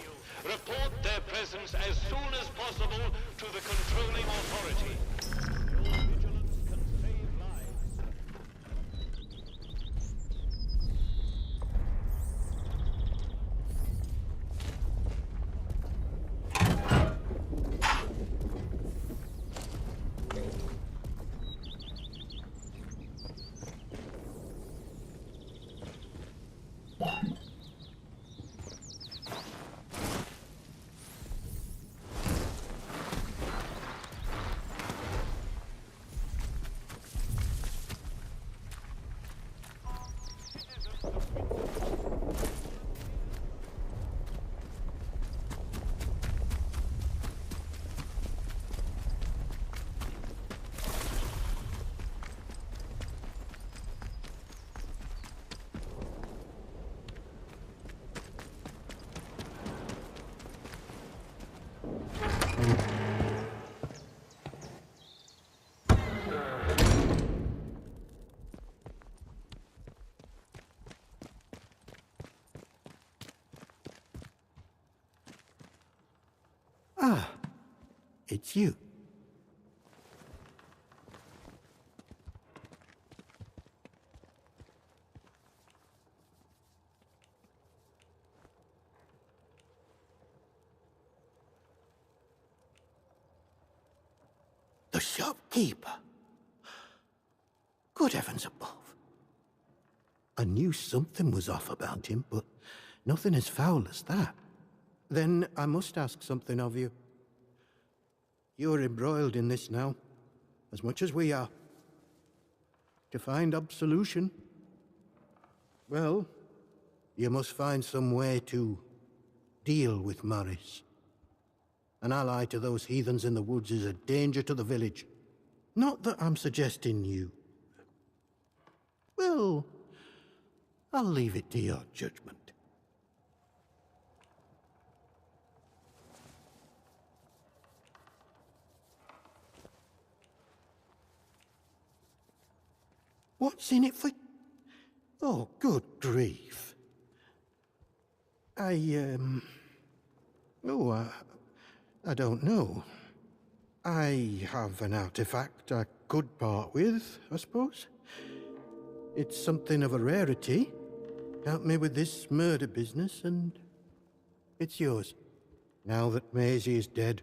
report their presence as soon as possible to the controlling authority. Ah, it's you. The shopkeeper. Good heavens above. I knew something was off about him, but nothing as foul as that. Then I must ask something of you. You're embroiled in this now, as much as we are. To find absolution, well, you must find some way to deal with Morris. An ally to those heathens in the woods is a danger to the village. Not that I'm suggesting you. Well, I'll leave it to your judgment. What's in it for... Oh, good grief. I don't know. I have an artifact I could part with, I suppose. It's something of a rarity. Help me with this murder business, and it's yours. Now that Maisie is dead,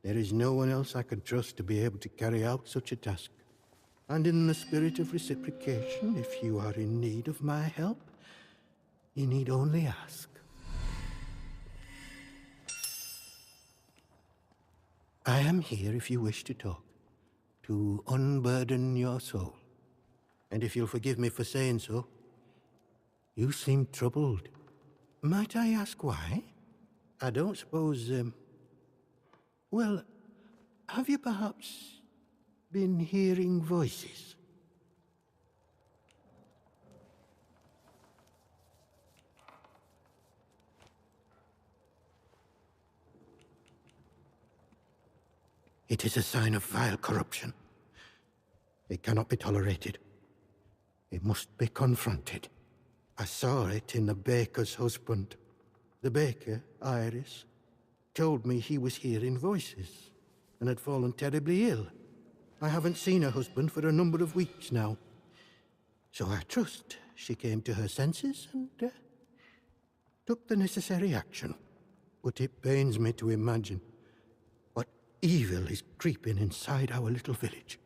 there is no one else I can trust to be able to carry out such a task. And in the spirit of reciprocation, if you are in need of my help, you need only ask. I am here if you wish to talk, to unburden your soul. And if you'll forgive me for saying so, you seem troubled. Might I ask why? I don't suppose, well, have you perhaps been hearing voices? It is a sign of vile corruption. It cannot be tolerated. It must be confronted. I saw it in the baker's husband. The baker, Iris, told me he was hearing voices and had fallen terribly ill. I haven't seen her husband for a number of weeks now. So I trust she came to her senses and took the necessary action. But it pains me to imagine what evil is creeping inside our little village.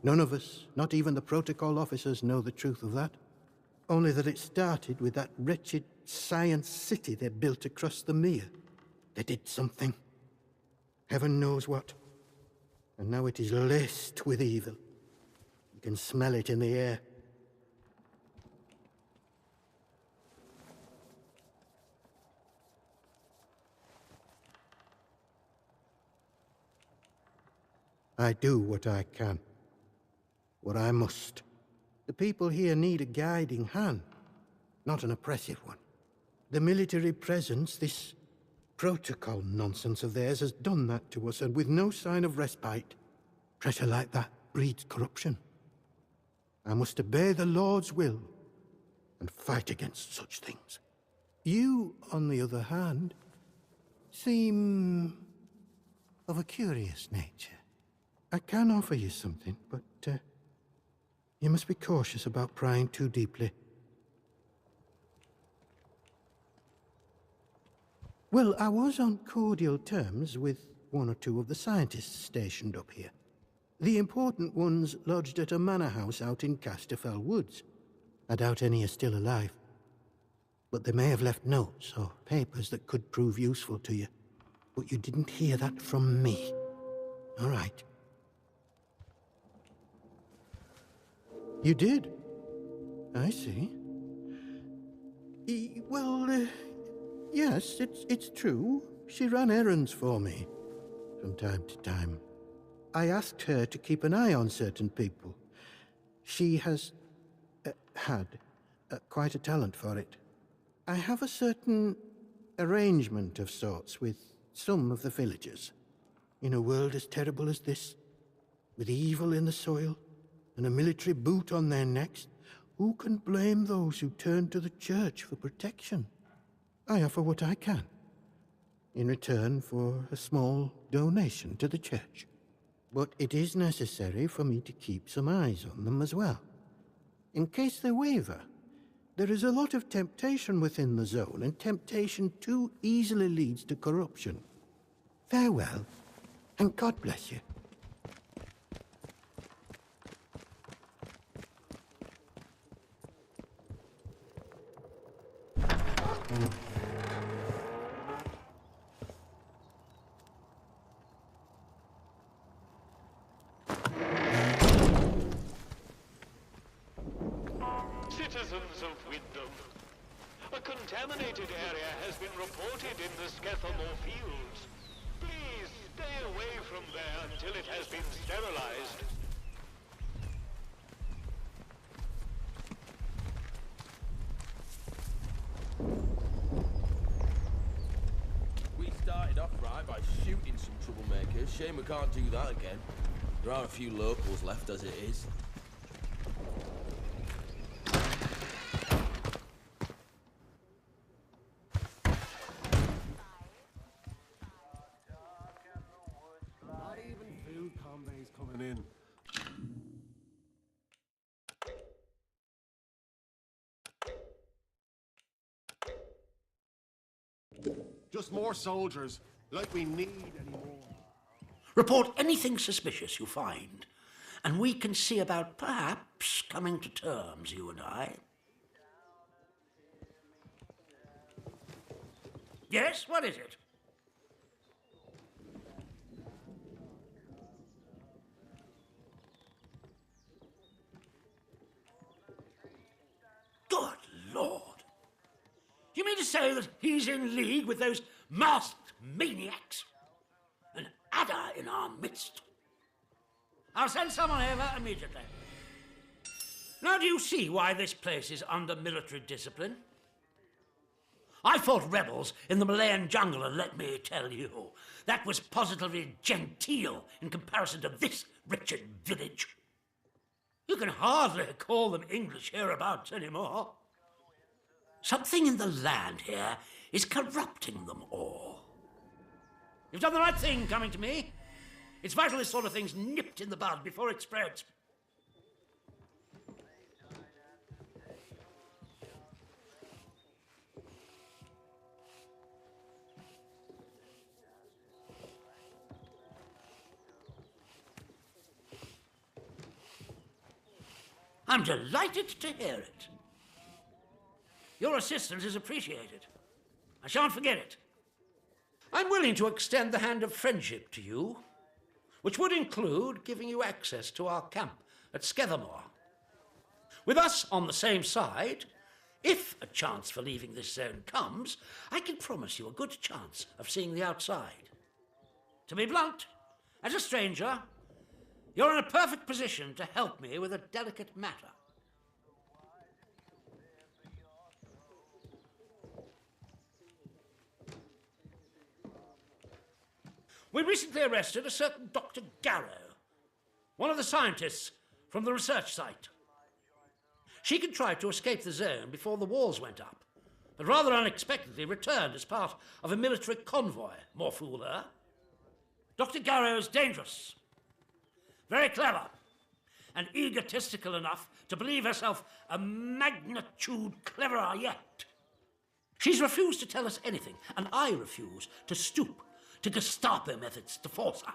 None of us, not even the protocol officers, know the truth of that. Only that it started with that wretched science city they built across the mere. They did something. Heaven knows what. And now it is laced with evil. You can smell it in the air. I do what I can. What I must. The people here need a guiding hand, not an oppressive one. The military presence, this protocol nonsense of theirs, has done that to us, and with no sign of respite. Pressure like that breeds corruption. I must obey the Lord's will and fight against such things. You, on the other hand, seem of a curious nature. I can offer you something, but you must be cautious about prying too deeply. Well, I was on cordial terms with one or two of the scientists stationed up here. The important ones lodged at a manor house out in Casterfell Woods. I doubt any are still alive. But they may have left notes or papers that could prove useful to you. But you didn't hear that from me. All right. You did? I see. Yes, it's true. She ran errands for me from time to time. I asked her to keep an eye on certain people. She has had quite a talent for it. I have a certain arrangement of sorts with some of the villagers. In a world as terrible as this, with evil in the soil, and a military boot on their necks, who can blame those who turn to the church for protection? I offer what I can, in return for a small donation to the church. But it is necessary for me to keep some eyes on them as well. In case they waver, there is a lot of temptation within the zone, and temptation too easily leads to corruption. Farewell, and God bless you. Citizens of Wyndham, a contaminated area has been reported in the Skethamore Fields. Please stay away from there until it has been sterilized. shooting some troublemakers. Shame we can't do that again. There are a few locals left as it is. Not even food convoys coming in. Just more soldiers, like we need any more. Report anything suspicious you find, and we can see about perhaps coming to terms, you and I. Yes, what is it? Good Lord! You mean to say that he's in league with those masked maniacs? An adder in our midst. I'll send someone over immediately. Now do you see why this place is under military discipline? I fought rebels in the Malayan jungle, and let me tell you, that was positively genteel in comparison to this wretched village. You can hardly call them English hereabouts anymore. Something in the land here is corrupting them all. You've done the right thing coming to me. It's vital this sort of thing's nipped in the bud before it spreads. I'm delighted to hear it. Your assistance is appreciated. I shan't forget it. I'm willing to extend the hand of friendship to you, which would include giving you access to our camp at Skethermore. With us on the same side, if a chance for leaving this zone comes, I can promise you a good chance of seeing the outside. To be blunt, as a stranger, you're in a perfect position to help me with a delicate matter. We recently arrested a certain Dr. Garrow, one of the scientists from the research site. She contrived to escape the zone before the walls went up, but rather unexpectedly returned as part of a military convoy. More fool her. Dr. Garrow is dangerous, very clever, and egotistical enough to believe herself a magnitude cleverer yet. She's refused to tell us anything, and I refuse to stoop to Gestapo methods to force her.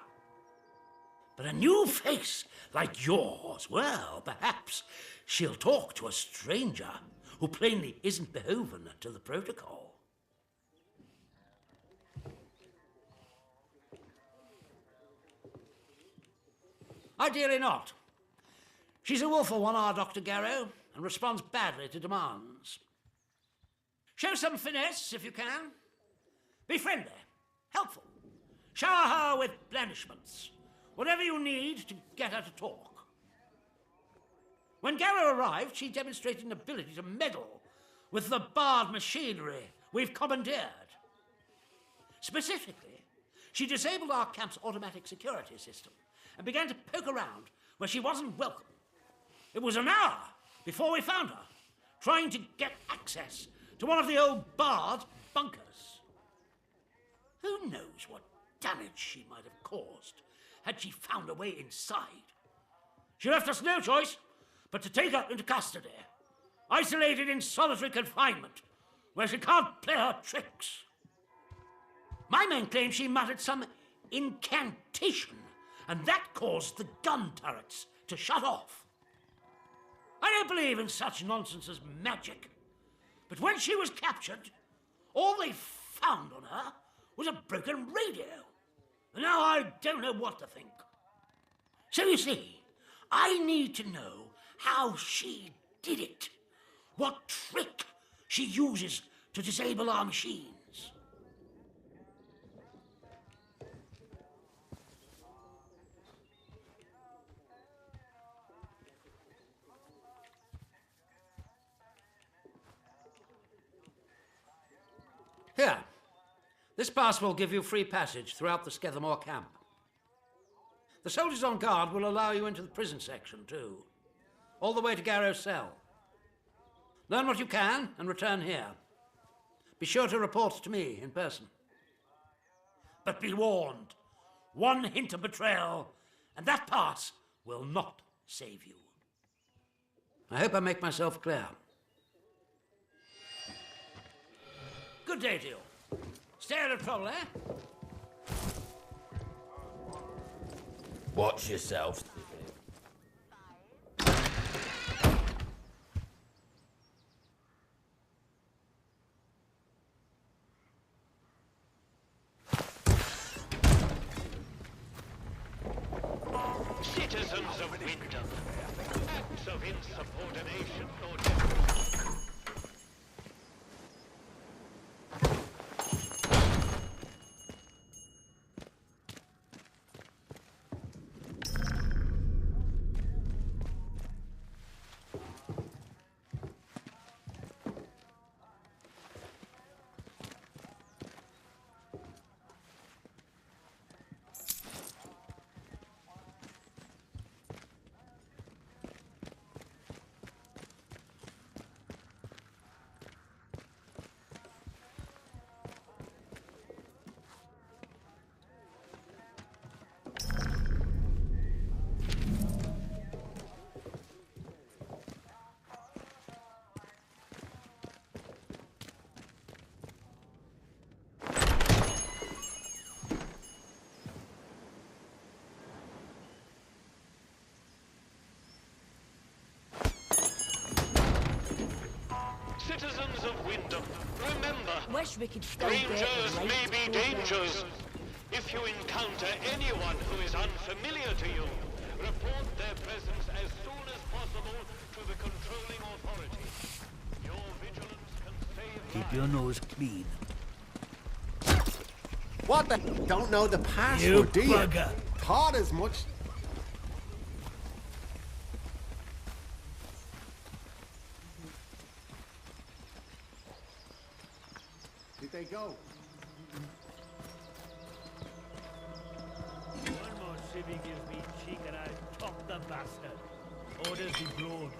But a new face like yours, well, perhaps she'll talk to a stranger who plainly isn't beholden to the protocol. Ideally not. She's a willful one, our Dr. Garrow, and responds badly to demands. Show some finesse, if you can. Be friendly, helpful. Shower her with blandishments, whatever you need to get her to talk. When Garrow arrived, she demonstrated an ability to meddle with the barred machinery we've commandeered. Specifically, she disabled our camp's automatic security system and began to poke around where she wasn't welcome. It was an hour before we found her, trying to get access to one of the old barred bunkers. Who knows what damage she might have caused had she found a way inside. She left us no choice but to take her into custody, isolated in solitary confinement, where she can't play her tricks. My men claim she muttered some incantation, and that caused the gun turrets to shut off. I don't believe in such nonsense as magic, but when she was captured, all they found on her was a broken radio. And now I don't know what to think. So you see, I need to know how she did it. What trick she uses to disable our machines. Here, This pass will give you free passage throughout the Skethamore camp. The soldiers on guard will allow you into the prison section, too. All the way to Garrow's cell. Learn what you can and return here. Be sure to report to me in person. But be warned, one hint of betrayal, and that pass will not save you. I hope I make myself clear. Good day to you. Stay out of trouble, eh? Watch yourself. Citizens of Wyndham, acts of insubordination or defiance. Citizens of Wyndham, remember, Wish we could still strangers may be dangers. If you encounter anyone who is unfamiliar to you, report their presence as soon as possible to the controlling authority. Your vigilance can save Keep your nose clean. What the? Don't know the password, do you? bugger. Thought as much. Did they go? One more civvy gives me cheek and I'll top the bastard. Orders be blown.